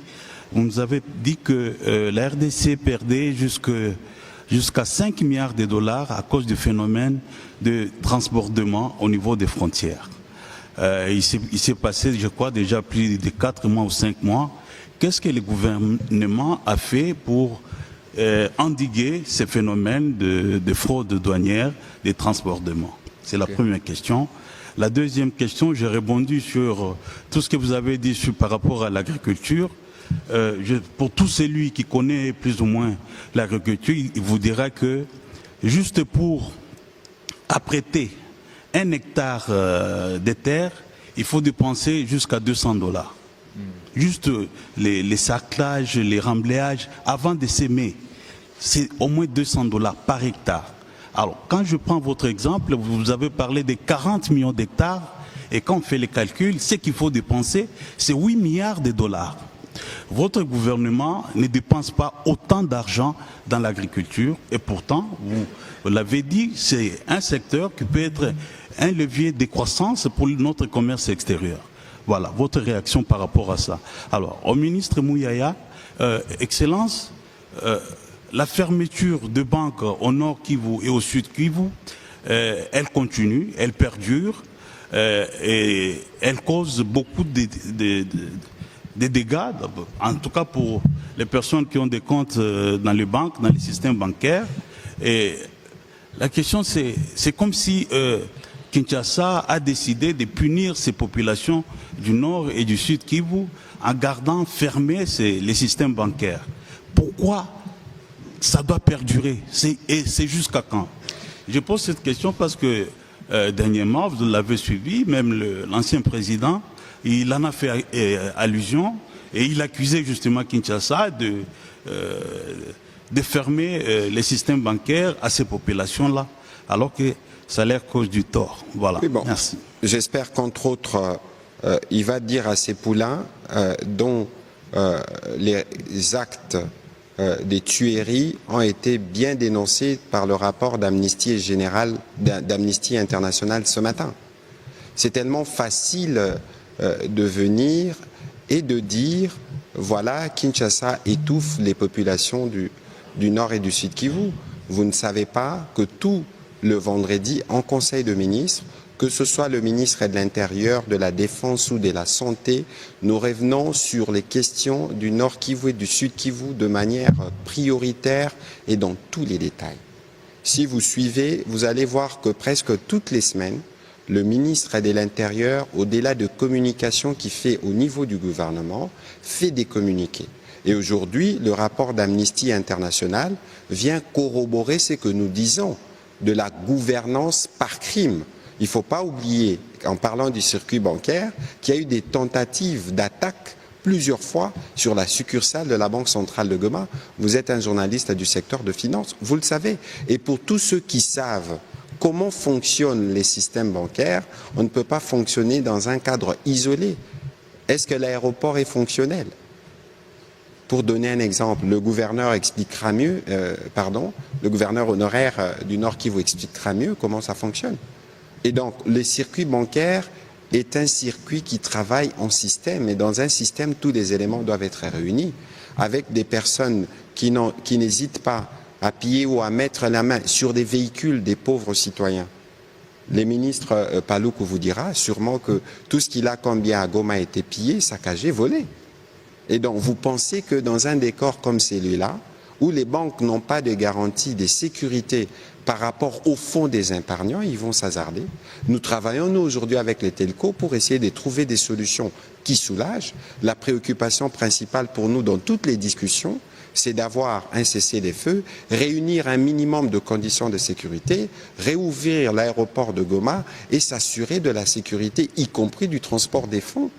vous nous avez dit que la RDC perdait jusqu'à 5 milliards de dollars à cause du phénomène de transbordement au niveau des frontières. Il s'est passé, je crois, déjà plus de 4 mois ou 5 mois. Qu'est-ce que le gouvernement a fait pour endiguer ces phénomènes de fraude douanière, de transbordement? C'est la première question. La deuxième question, j'ai répondu sur tout ce que vous avez dit par rapport à l'agriculture. Pour tout celui qui connaît plus ou moins l'agriculture, il vous dira que juste pour apprêter 1 hectare de terre, il faut dépenser jusqu'à $200. Juste les sarclages, les remblayages, avant de s'aimer, c'est au moins $200 par hectare. Alors, quand je prends votre exemple, vous avez parlé de 40 millions d'hectares, et quand on fait les calculs, ce qu'il faut dépenser, c'est 8 milliards de dollars. Votre gouvernement ne dépense pas autant d'argent dans l'agriculture et pourtant, vous l'avez dit, c'est un secteur qui peut être un levier de croissance pour notre commerce extérieur. Voilà, votre réaction par rapport à ça. Alors, au ministre Mouyaya, Excellence, la fermeture de banques au nord Kivu et au sud Kivu, elle continue, elle perdure et elle cause beaucoup des dégâts, en tout cas pour les personnes qui ont des comptes dans les banques, dans les systèmes bancaires. Et la question, c'est comme si Kinshasa a décidé de punir ces populations du nord et du sud Kivu en gardant fermés les systèmes bancaires. Pourquoi ça doit perdurer? Et c'est jusqu'à quand? Je pose cette question parce que dernièrement, vous l'avez suivi, même l'ancien président, il en a fait allusion et il accusait justement Kinshasa de fermer les systèmes bancaires à ces populations-là, alors que ça leur cause du tort. Voilà. Oui, bon. Merci. J'espère qu'entre autres, il va dire à ces poulains dont les actes des tueries ont été bien dénoncés par le rapport d'Amnesty International ce matin. C'est tellement facile de venir et de dire, voilà, Kinshasa étouffe les populations du nord et du sud Kivu. Vous ne savez pas que tout le vendredi, en conseil de ministres, que ce soit le ministre de l'Intérieur, de la Défense ou de la Santé, nous revenons sur les questions du Nord Kivu et du Sud Kivu de manière prioritaire et dans tous les détails. Si vous suivez, vous allez voir que presque toutes les semaines, le ministre de l'Intérieur, au-delà de communication qu'il fait au niveau du gouvernement, fait des communiqués. Et aujourd'hui, le rapport d'Amnesty International vient corroborer ce que nous disons de la gouvernance par crime. Il ne faut pas oublier, en parlant du circuit bancaire, qu'il y a eu des tentatives d'attaque plusieurs fois sur la succursale de la Banque centrale de Goma. Vous êtes un journaliste du secteur de finance, vous le savez. Et pour tous ceux qui savent comment fonctionnent les systèmes bancaires, on ne peut pas fonctionner dans un cadre isolé. Est-ce que l'aéroport est fonctionnel ? Pour donner un exemple, le gouverneur expliquera mieux, le gouverneur honoraire du Nord Kivu expliquera mieux comment ça fonctionne. Et donc, le circuit bancaire est un circuit qui travaille en système. Et dans un système, tous les éléments doivent être réunis avec des personnes qui n'hésitent pas à piller ou à mettre la main sur des véhicules des pauvres citoyens. Le ministre Paluku vous dira sûrement que tout ce qu'il a comme bien à Goma a été pillé, saccagé, volé. Et donc, vous pensez que dans un décor comme celui-là, où les banques n'ont pas de garantie de sécurité par rapport au fonds des épargnants, ils vont s'hasarder. Nous travaillons, nous, aujourd'hui avec les telcos pour essayer de trouver des solutions qui soulagent. La préoccupation principale pour nous dans toutes les discussions, c'est d'avoir un cessez-le-feu, réunir un minimum de conditions de sécurité, réouvrir l'aéroport de Goma et s'assurer de la sécurité, y compris du transport des fonds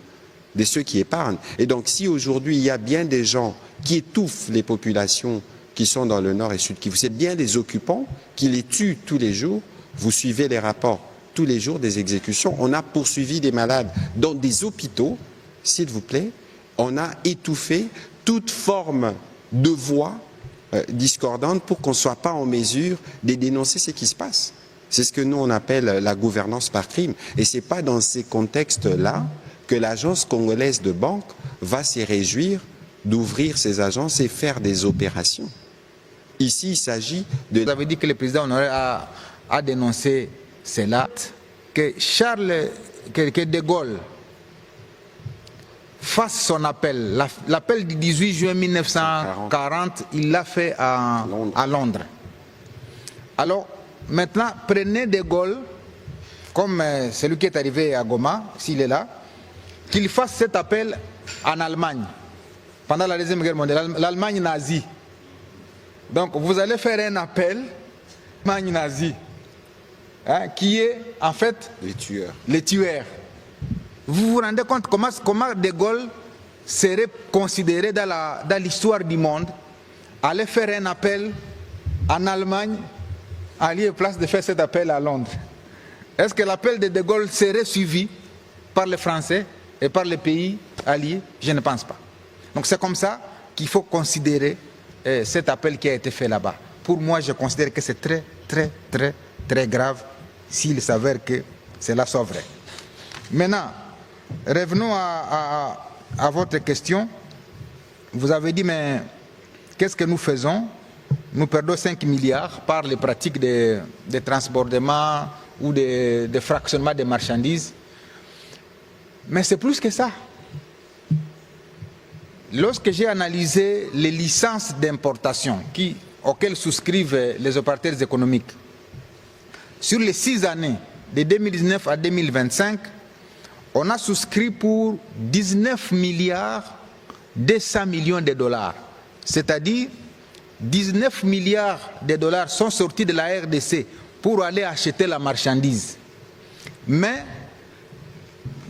de ceux qui épargnent. Et donc, si aujourd'hui, il y a bien des gens qui étouffent les populations qui sont dans le nord et sud Kivu, c'est bien des occupants qui les tuent tous les jours. Vous suivez les rapports tous les jours des exécutions. On a poursuivi des malades dans des hôpitaux, s'il vous plaît. On a étouffé toute forme de voix discordantes pour qu'on ne soit pas en mesure de dénoncer ce qui se passe. C'est ce que nous, on appelle la gouvernance par crime. Et ce n'est pas dans ces contextes-là que l'agence congolaise de banque va se réjouir d'ouvrir ses agences et faire des opérations. Ici, il s'agit de... Vous avez dit que le président honoraire a dénoncé cela, que que De Gaulle fasse son appel. L'appel du 18 juin 1940, il l'a fait à Londres. Alors, maintenant, prenez De Gaulle, comme celui qui est arrivé à Goma, s'il est là, qu'il fasse cet appel en Allemagne, pendant la Deuxième Guerre mondiale, l'Allemagne nazie. Donc, vous allez faire un appel, l'Allemagne nazie, hein, qui est en fait les tueurs. Vous vous rendez compte comment De Gaulle serait considéré dans l'histoire du monde, aller faire un appel en Allemagne, à lieu place de faire cet appel à Londres. Est-ce que l'appel de Gaulle serait suivi par les Français et par les pays alliés? Je ne pense pas. Donc c'est comme ça qu'il faut considérer cet appel qui a été fait là-bas. Pour moi, je considère que c'est très, très, très, très grave s'il s'avère que cela soit vrai. Maintenant, revenons à votre question. Vous avez dit, mais qu'est-ce que nous faisons? Nous perdons 5 milliards par les pratiques de transbordement ou de fractionnement des marchandises. Mais c'est plus que ça. Lorsque j'ai analysé les licences d'importation auxquelles souscrivent les opérateurs économiques, sur les 6 années, de 2019 à 2025, on a souscrit pour 19 milliards 200 millions de dollars. C'est-à-dire 19 milliards de dollars sont sortis de la RDC pour aller acheter la marchandise. Mais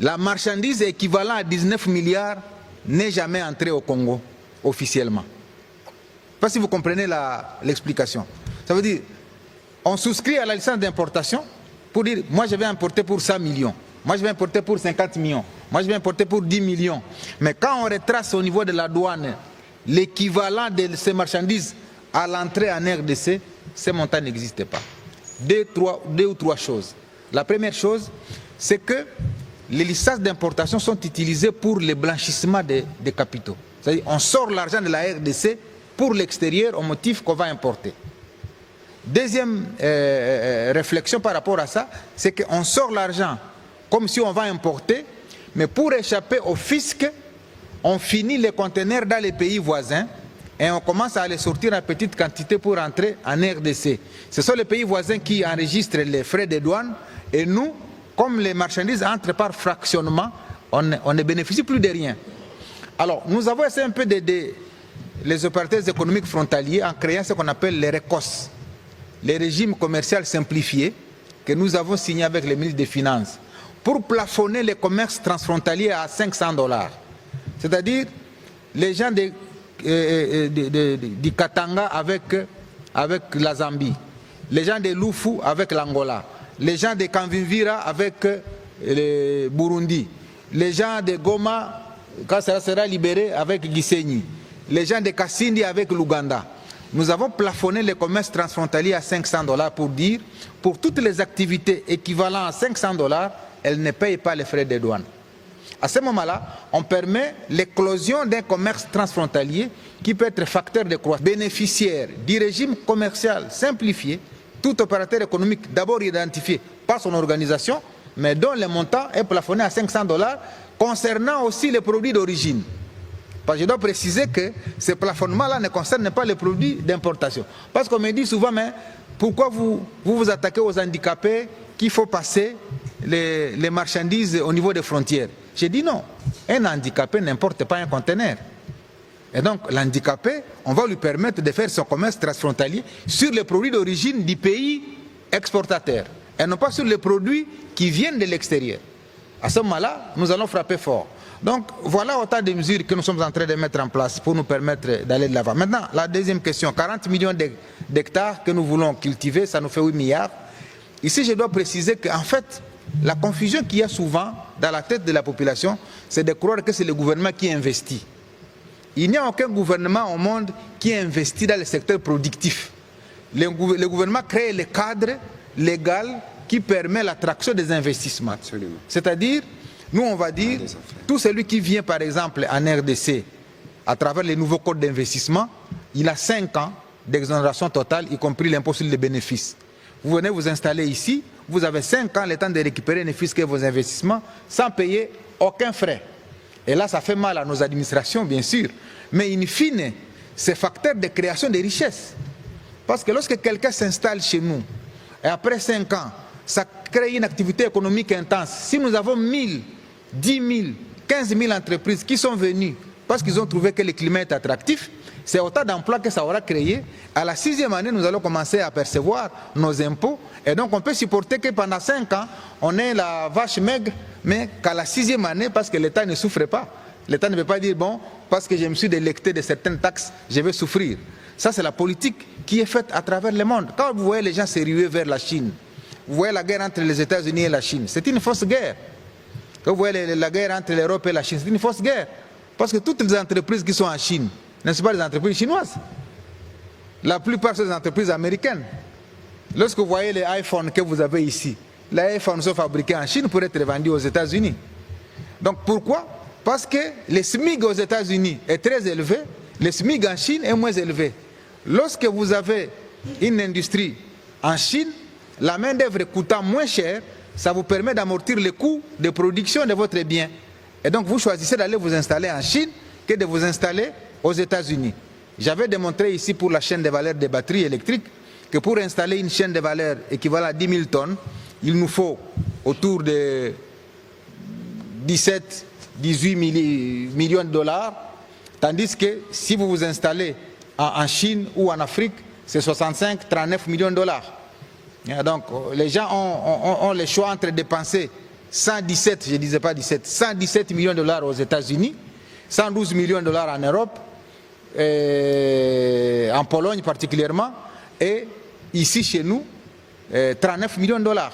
la marchandise équivalente à 19 milliards n'est jamais entrée au Congo officiellement. Je ne sais pas si vous comprenez l'explication. Ça veut dire, on souscrit à la licence d'importation pour dire, moi je vais importer pour 100 millions, moi je vais importer pour 50 millions, moi je vais importer pour 10 millions. Mais quand on retrace au niveau de la douane l'équivalent de ces marchandises à l'entrée en RDC, ces montants n'existent pas. Deux ou trois choses. La première chose, c'est que les licences d'importation sont utilisées pour le blanchissement des capitaux. C'est-à-dire on sort l'argent de la RDC pour l'extérieur au motif qu'on va importer. Deuxième réflexion par rapport à ça, c'est qu'on sort l'argent comme si on va importer, mais pour échapper au fisc, on finit les conteneurs dans les pays voisins et on commence à les sortir en petite quantité pour entrer en RDC. Ce sont les pays voisins qui enregistrent les frais de douane et nous, comme les marchandises entrent par fractionnement, on ne bénéficie plus de rien. Alors, nous avons essayé un peu d'aider les opérateurs économiques frontaliers en créant ce qu'on appelle les RECOS, les régimes commerciaux simplifiés que nous avons signés avec le ministre des Finances pour plafonner les commerces transfrontaliers à $500. C'est-à-dire les gens du Katanga avec la Zambie, les gens de Lufu avec l'Angola, les gens de Kamvimvira avec le Burundi, les gens de Goma, quand ça sera libéré, avec Gisenyi, les gens de Kassindi avec l'Ouganda. Nous avons plafonné les commerces transfrontaliers à $500 pour dire, pour toutes les activités équivalentes à $500, elles ne payent pas les frais de douane. À ce moment-là, on permet l'éclosion d'un commerce transfrontalier qui peut être facteur de croissance. Bénéficiaire du régime commercial simplifié, tout opérateur économique d'abord identifié par son organisation, mais dont le montant est plafonné à $500, concernant aussi les produits d'origine. Parce que je dois préciser que ce plafonnement-là ne concerne pas les produits d'importation. Parce qu'on me dit souvent, mais pourquoi vous attaquez aux handicapés qu'il faut passer les marchandises au niveau des frontières? J'ai dit non, un handicapé n'importe pas un conteneur. Et donc l'handicapé, on va lui permettre de faire son commerce transfrontalier sur les produits d'origine du pays exportateur et non pas sur les produits qui viennent de l'extérieur. À ce moment-là, nous allons frapper fort. Donc voilà autant de mesures que nous sommes en train de mettre en place pour nous permettre d'aller de l'avant. Maintenant, la deuxième question, 40 millions d'hectares que nous voulons cultiver, ça nous fait 8 milliards. Ici, je dois préciser qu'en fait, la confusion qu'il y a souvent dans la tête de la population, c'est de croire que c'est le gouvernement qui investit. Il n'y a aucun gouvernement au monde qui investit dans le secteur productif. Le gouvernement crée le cadre légal qui permet l'attraction des investissements. C'est-à-dire, nous on va dire, tout celui qui vient par exemple en RDC à travers les nouveaux codes d'investissement, il a 5 ans d'exonération totale, y compris l'impôt sur les bénéfices. Vous venez vous installer ici, vous avez 5 ans le temps de récupérer ne fût-ce que vos investissements sans payer aucun frais. Et là, ça fait mal à nos administrations, bien sûr. Mais in fine, c'est facteur de création de richesses. Parce que lorsque quelqu'un s'installe chez nous, et après 5 ans, ça crée une activité économique intense. Si nous avons 1000, 10 000, 15 000 entreprises qui sont venues parce qu'ils ont trouvé que le climat est attractif, c'est autant d'emplois que ça aura créé. À la 6e année, nous allons commencer à percevoir nos impôts. Et donc, on peut supporter que pendant 5 ans, on ait la vache maigre, mais qu'à la 6e année, parce que l'État ne souffre pas. L'État ne veut pas dire, bon, parce que je me suis délecté de certaines taxes, je vais souffrir. Ça, c'est la politique qui est faite à travers le monde. Quand vous voyez les gens se ruer vers la Chine, vous voyez la guerre entre les États-Unis et la Chine, c'est une fausse guerre. Quand vous voyez la guerre entre l'Europe et la Chine, c'est une fausse guerre. Parce que toutes les entreprises qui sont en Chine ne sont pas des entreprises chinoises. La plupart sont des entreprises américaines. Lorsque vous voyez les iPhones que vous avez ici, les iPhones sont fabriqués en Chine pour être vendus aux États-Unis. Donc pourquoi? Parce que le SMIC aux États-Unis est très élevé, le SMIC en Chine est moins élevé. Lorsque vous avez une industrie en Chine, la main-d'œuvre coûtant moins cher, ça vous permet d'amortir les coûts de production de votre bien. Et donc vous choisissez d'aller vous installer en Chine que de vous installer aux États-Unis. J'avais démontré ici pour la chaîne de valeur des batteries électriques que pour installer une chaîne de valeur équivalente à 10 000 tonnes, il nous faut autour de 17-18 millions de dollars, tandis que si vous vous installez en Chine ou en Afrique, c'est 65-39 millions de dollars. Et donc les gens ont le choix entre dépenser 117, je ne disais pas 17, 117 millions de dollars aux États-Unis, 112 millions de dollars en Europe, en Pologne particulièrement, et ici chez nous, 39 millions de dollars.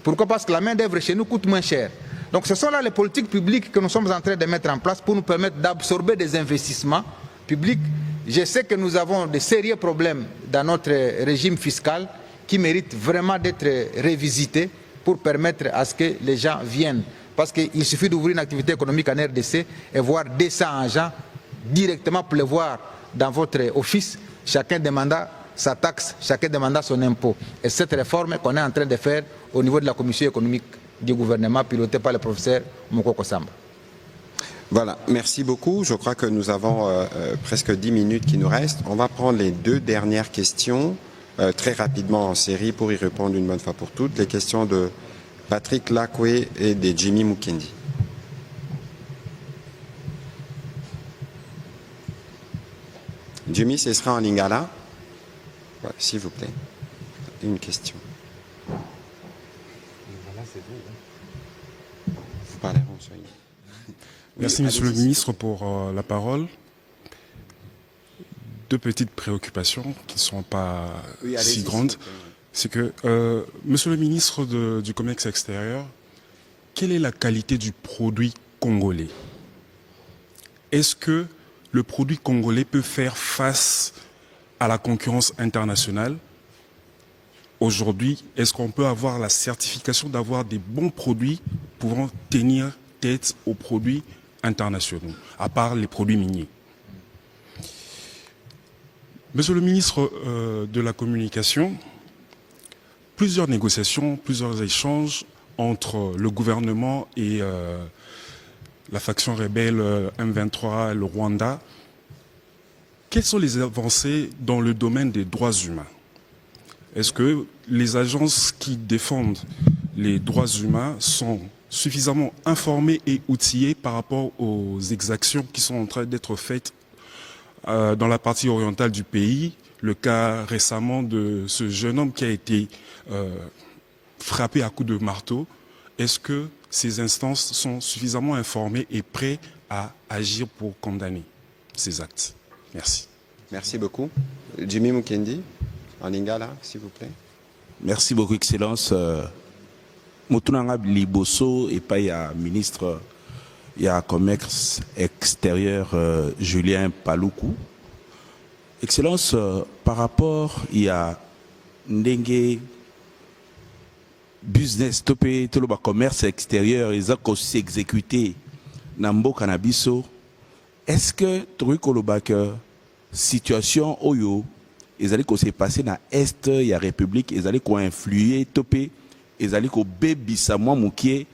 Pourquoi? Parce que la main-d'œuvre chez nous coûte moins cher. Donc ce sont là les politiques publiques que nous sommes en train de mettre en place pour nous permettre d'absorber des investissements publics. Je sais que nous avons de sérieux problèmes dans notre régime fiscal qui méritent vraiment d'être révisités pour permettre à ce que les gens viennent. Parce qu'il suffit d'ouvrir une activité économique en RDC et voir 200 agents directement pleuvoir dans votre office, chacun demandant sa taxe, chacun demanda son impôt. Et cette réforme qu'on est en train de faire au niveau de la commission économique du gouvernement pilotée par le professeur Mokoko Samba. Voilà, merci beaucoup. Je crois que nous avons presque 10 minutes qui nous restent. On va prendre les 2 dernières questions très rapidement en série pour y répondre une bonne fois pour toutes. Les questions de Patrick Lakwe et de Jimmy Mukendi. Jimmy, ce sera en lingala. Ouais, s'il vous plaît. Une question. Vous parlerez en Swahili. Merci, Monsieur le Ministre, pour la parole. 2 petites préoccupations qui ne sont pas si grandes. C'est que, Monsieur le Ministre du Commerce extérieur, quelle est la qualité du produit congolais? Est-ce que le produit congolais peut faire face à la concurrence internationale? Aujourd'hui, est-ce qu'on peut avoir la certification d'avoir des bons produits pouvant tenir tête aux produits internationaux, à part les produits miniers? Monsieur le ministre de la Communication, plusieurs négociations, plusieurs échanges entre le gouvernement et la faction rebelle M23, le Rwanda. Quelles sont les avancées dans le domaine des droits humains? Est-ce que les agences qui défendent les droits humains sont suffisamment informées et outillées par rapport aux exactions qui sont en train d'être faites dans la partie orientale du pays? Le cas récemment de ce jeune homme qui a été frappé à coups de marteau. Est-ce que ces instances sont suffisamment informées et prêtes à agir pour condamner ces actes? Merci. Merci beaucoup. Jimmy Mukendi, en lingala, s'il vous plaît. Merci beaucoup, Excellence. Motunanga Liboso et pas il y a ministre, il y a commerce extérieur Julien Paluku. Excellence, par rapport il y a Ndenge business topé tout le commerce extérieur ils ont aussi exécuté Nambo Cannabiso. Est-ce que tu vois que situation oyo ils allaient s'est passé dans est il y a république ils allaient influer topé ils allaient baby samwa mukie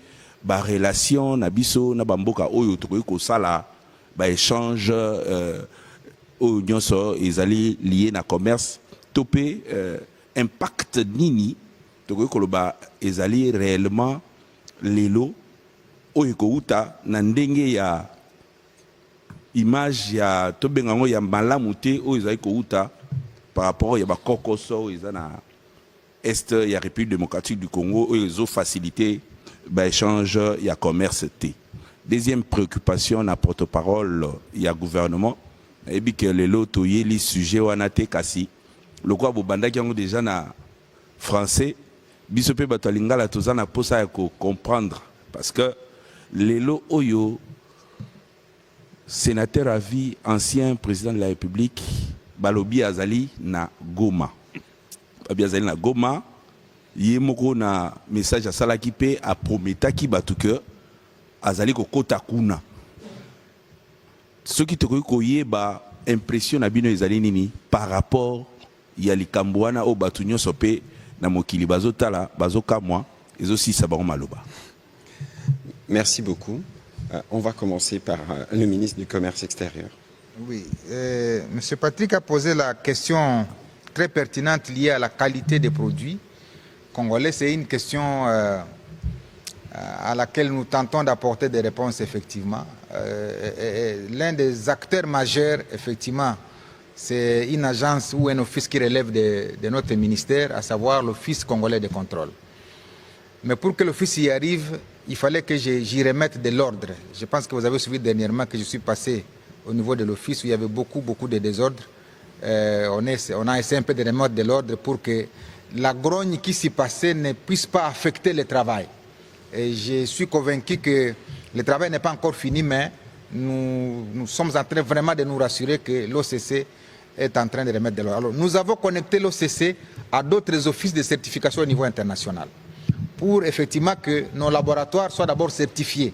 ba relation na biso na bamboka oyo to ko sala ba échange oyo nyonso ils allaient lié na commerce topé impact nini to ko ba ils allaient réellement lelo oyo ko uta na ndenge ya image ya tobengango ya malamu te oyo ezali ko uta par rapport ya ba kokoso ezana est ya République démocratique du Congo oyo ezo faciliter ba échange ya commerce te. Deuxième préoccupation na porte-parole ya gouvernement et bi que lelo toye li sujet wana te kasi lokwa bobandaki yango déjà na français biso pe bato lingala tozana posa ya ko comprendre parce que lelo oyo sénateur à vie, ancien président de la République, Balobi Azali na Goma. Balobi Azali na Goma, yemoko na message à Salakipe a prometa ki batuke Azali ko kota kuna. Ce qui te koye ba impression na bino ezali nini par rapport ya likambwana o batunyo sope na mokili bazotala bazokamwa ezosi sabango maloba. Merci beaucoup. On va commencer par le ministre du Commerce extérieur. Oui, M. Patrick a posé la question très pertinente liée à la qualité des produits congolais. C'est une question à laquelle nous tentons d'apporter des réponses, effectivement. L'un des acteurs majeurs, effectivement, c'est une agence ou un office qui relève de notre ministère, à savoir l'Office congolais de contrôle. Mais pour que l'office y arrive, il fallait que j'y remette de l'ordre. Je pense que vous avez suivi dernièrement que je suis passé au niveau de l'office où il y avait beaucoup de désordre. On a essayé un peu de remettre de l'ordre pour que la grogne qui s'y passait ne puisse pas affecter le travail. Et je suis convaincu que le travail n'est pas encore fini, mais nous sommes en train vraiment de nous rassurer que l'OCC est en train de remettre de l'ordre. Alors, nous avons connecté l'OCC à d'autres offices de certification au niveau international, pour effectivement que nos laboratoires soient d'abord certifiés.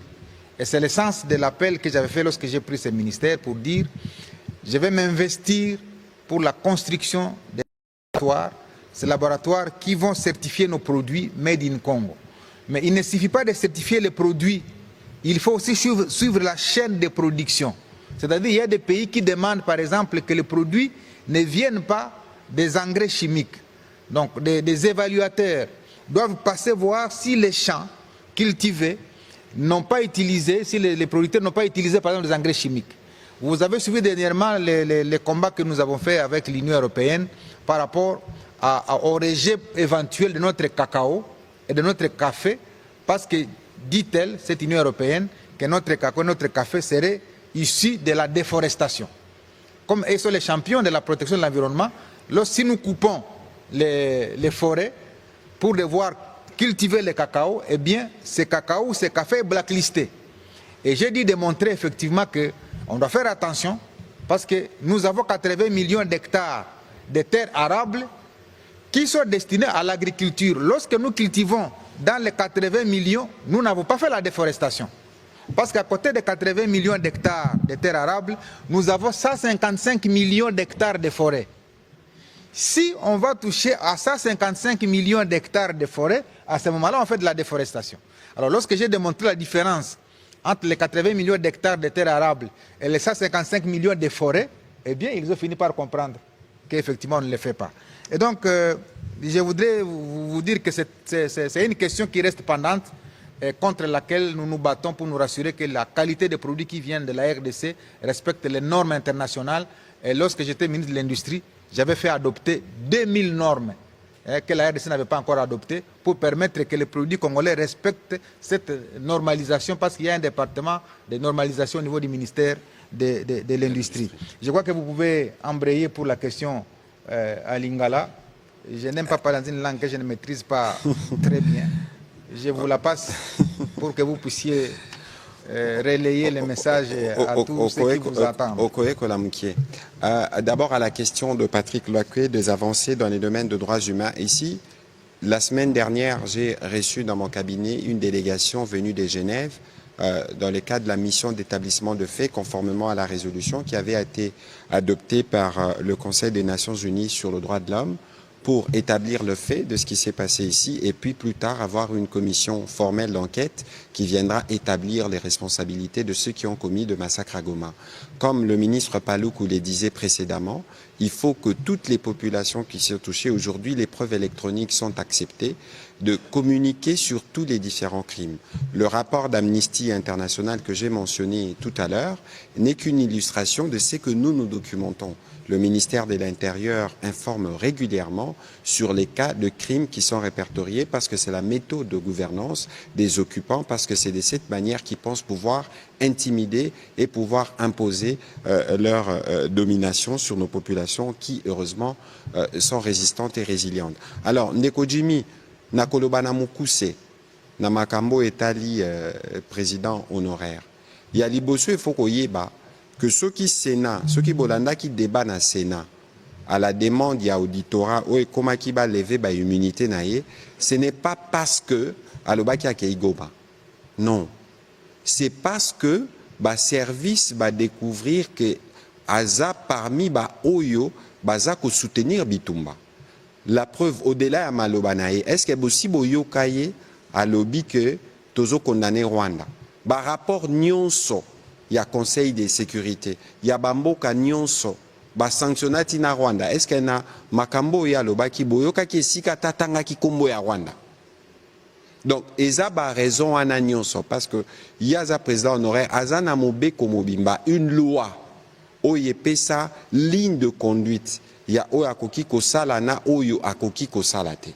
Et c'est le sens de l'appel que j'avais fait lorsque j'ai pris ce ministère pour dire je vais m'investir pour la construction des laboratoires, ces laboratoires qui vont certifier nos produits made in Congo. Mais il ne suffit pas de certifier les produits, il faut aussi suivre la chaîne de production. C'est-à-dire qu'il y a des pays qui demandent par exemple que les produits ne viennent pas des engrais chimiques. Donc des évaluateurs doivent passer voir si les champs cultivés n'ont pas utilisé, si les producteurs n'ont pas utilisé par exemple des engrais chimiques. Vous avez suivi dernièrement les combats que nous avons faits avec l'Union européenne par rapport au rejet éventuel de notre cacao et de notre café, parce que, dit-elle, cette Union européenne, que notre cacao et notre café seraient issus de la déforestation. Comme ils sont les champions de la protection de l'environnement, si nous coupons les forêts pour devoir cultiver le cacao, eh bien, ce cacao ou ce café est blacklisté. Et j'ai dit de montrer effectivement qu'on doit faire attention parce que nous avons 80 millions d'hectares de terres arables qui sont destinés à l'agriculture. Lorsque nous cultivons dans les 80 millions, nous n'avons pas fait la déforestation. Parce qu'à côté de 80 millions d'hectares de terres arables, nous avons 155 millions d'hectares de forêts. Si on va toucher à 155 millions d'hectares de forêt, à ce moment-là, on fait de la déforestation. Alors, lorsque j'ai démontré la différence entre les 80 millions d'hectares de terres arables et les 155 millions de forêts, eh bien, ils ont fini par comprendre qu'effectivement, on ne le fait pas. Et donc, je voudrais vous dire que c'est une question qui reste pendante et contre laquelle nous nous battons pour nous rassurer que la qualité des produits qui viennent de la RDC respecte les normes internationales. Et lorsque j'étais ministre de l'Industrie, j'avais fait adopter 2000 normes que la RDC n'avait pas encore adoptées pour permettre que les produits congolais respectent cette normalisation parce qu'il y a un département de normalisation au niveau du ministère de l'Industrie. Je crois que vous pouvez embrayer pour la question à Lingala. Je n'aime pas parler dans une langue que je ne maîtrise pas très bien. Je vous la passe pour que vous puissiez relayer les messages à tous ceux qui vous attendent. D'abord à la question de Patrick Loaquet des avancées dans les domaines de droits humains. Ici, la semaine dernière, j'ai reçu dans mon cabinet une délégation venue de Genève dans le cadre de la mission d'établissement de faits conformément à la résolution qui avait été adoptée par le Conseil des Nations Unies sur le droit de l'homme pour établir le fait de ce qui s'est passé ici et puis plus tard avoir une commission formelle d'enquête qui viendra établir les responsabilités de ceux qui ont commis de massacre à Goma. Comme le ministre Paluku le disait précédemment, il faut que toutes les populations qui sont touchées aujourd'hui, les preuves électroniques sont acceptées, de communiquer sur tous les différents crimes. Le rapport d'Amnesty International que j'ai mentionné tout à l'heure n'est qu'une illustration de ce que nous documentons. Le ministère de l'Intérieur informe régulièrement sur les cas de crimes qui sont répertoriés parce que c'est la méthode de gouvernance des occupants, parce que c'est de cette manière qu'ils pensent pouvoir intimider et pouvoir imposer leur domination sur nos populations qui, heureusement, sont résistantes et résilientes. Alors, Ndeko Jimmy, nakoloba na mukuse, na makambo etali président honoraire. Ya liboso il faut koyeba que ceux qui Sénat, ceux qui bolanda qui débat na Sénat à la demande ya auditorat ou comment qui va lever ba immunité naie, ce n'est pas parce que alobaki akeigoba. Non. C'est parce que ba service va découvrir que aza parmi ba oyo baza ko soutenir Bitumba. La preuve au-delà ya maloba naie, est-ce que bosi boyo kaye alobi que tozo condamner Rwanda. Ba rapport nyonso il y a Conseil de sécurité, il y a Bamboka Nyonso, ba sanctionnati na Rwanda. Est-ce qu'il y a makambo ya lobaki boyoka ki sika tatanga ki kombo ya Rwanda? Donc, eza ba raison ana Nyonso parce que il y a za président honoraire azana mobe komobimba une loi oye pesa ligne de conduite. Il y a oyo akoki ko sala na oyo akoki ko salate.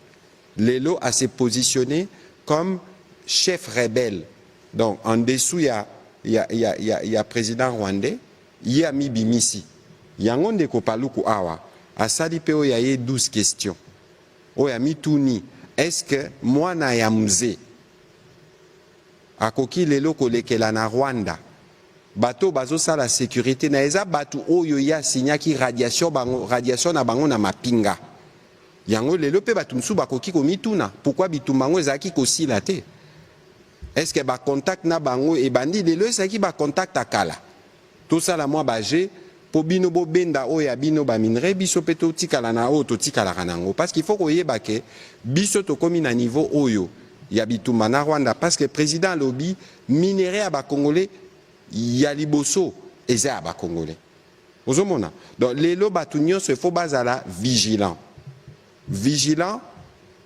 Lelo a se positionné comme chef rebelle. Donc, en dessous il y a président rwandais, il y a mi bimisi. Yango ndeko Paluku awa, asali pe oya ye 12 questions. Oya mi tuni, est-ce que moi na ya mze akoki lelo kolekela na Rwanda bato bazo sa la sécurité na eza batu oyo ya signaki radiation na bango na mapinga. Yango lelo pe batu msu bakoki komituna, pourquoi bitumbango ezaki kosila te? Est-ce que ba contact na bango et bandi lelo ezaki ba contact akala? Tout ça la moi bagé po bino bo benda oya bino ba minere biso pe to tikala na o to tikala kanango parce qu'il faut koyeba ke biso to komi na niveau oyo ya bitumba na Rwanda parce que président lobby minere ya ba congolais ya liboso eza ya ba congolais ozomona donc lelo batu nyonso faut bazala vigilant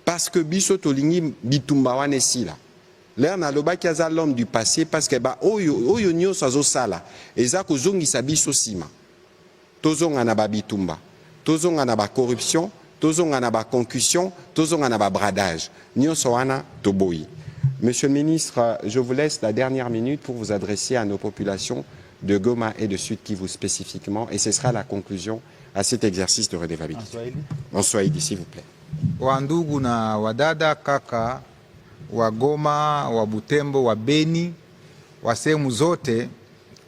parce que biso tolingi bitumba wana esila l'air na lobaki aza l'homme du passé parce que ba oyo nyonso azosala eza kozongisa biso sima tozonga na ba bitumba tozonga na ba corruption tozonga na ba concussion tozonga na ba bradage nyonso wana toboyi. Monsieur le ministre, je vous laisse la dernière minute pour vous adresser à nos populations de Goma et de Sud Kivu spécifiquement et ce sera la conclusion à cet exercice de redevabilité. En Swahili, s'il vous plaît. Wandugu na wadada kaka wa Goma, wa Butembo, wa Beni, wa sehemu zote,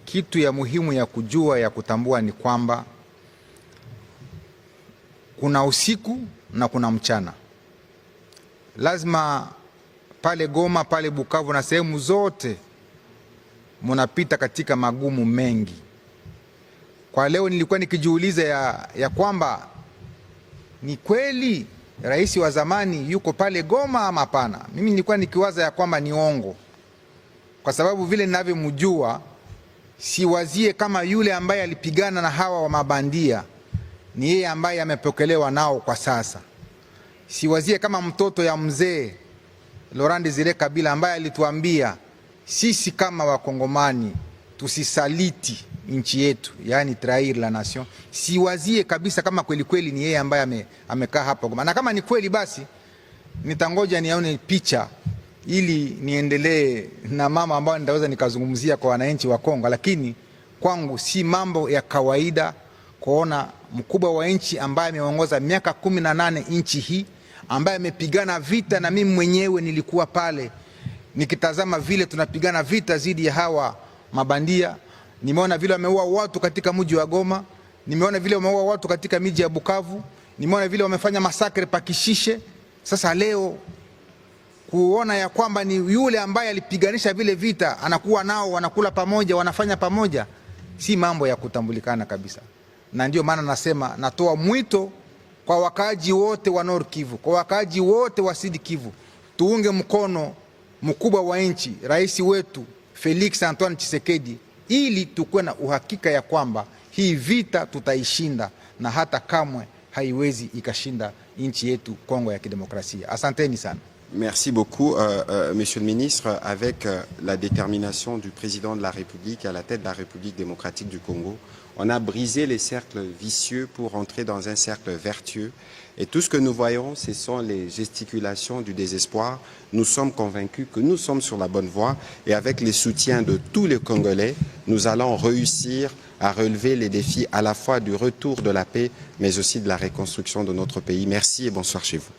kitu ya muhimu ya kujua ya kutambua ni kwamba kuna usiku na kuna mchana. Lazima pale Goma, pale Bukavu na sehemu zote munapita katika magumu mengi. Kwa leo nilikuwa nikijiuliza ya kwamba ni kweli rais wa zamani yuko pale Goma ama hapana. Mimi nilikuwa nikiwaza ya kwamba ni ongo, kwa sababu vile ninavyomjua siwazie kama yule ambaye alipigana na hawa wa mabandia ni yeye ambaye amepokelewa nao kwa sasa. Siwazie kama mtoto ya mzee Laurent Desire Kabila ambaye alituambia sisi kama wakongomani tusisaliti nchi yetu, yani trahir la nation. Siwazie kabisa kama kweli kweli ni yeye ambaye amekaa hapa Goma. Na kama ni kweli basi nitangoja nione picha ili niendelee na mama ambayo nitaweza nikazungumzia kwa wananchi wa Kongo, lakini kwangu si mambo ya kawaida kuona mkubwa wa nchi ambaye ameongoza miaka 18 nchi hii, ambaye amepigana vita, na mimi mwenyewe nilikuwa pale nikitazama vile tunapigana vita zidi ya hawa mabandia. Nimeona vile wameua watu katika mji wa Goma, nimeona vile wameua watu katika miji ya Bukavu, nimeona vile wamefanya masakre pakishishe. Sasa leo kuona ya kwamba ni yule ambaye alipiganisha vile vita anakuwa nao wanakula pamoja, wanafanya pamoja, si mambo ya kutambulikana kabisa. Na ndio maana nasema, natoa mwito kwa wakaaji wote wa Nord Kivu, kwa wakaaji wote wa Sud Kivu, tuunge mkono mkubwa wa nchi, rais wetu Felix Antoine Tshisekedi, ili tukuwe na uhakika ya kwamba hii vita tutaishinda na hata kamwe haiwezi ikashinda nchi yetu Kongo ya Kidemokrasia. Asanteni sana. Merci beaucoup, Monsieur le Ministre. Avec la détermination du Président de la République à la tête de la République démocratique du Congo, on a brisé les cercles vicieux pour entrer dans un cercle vertueux. Et tout ce que nous voyons, ce sont les gesticulations du désespoir. Nous sommes convaincus que nous sommes sur la bonne voie. Et avec les soutiens de tous les Congolais, nous allons réussir à relever les défis à la fois du retour de la paix, mais aussi de la reconstruction de notre pays. Merci et bonsoir chez vous.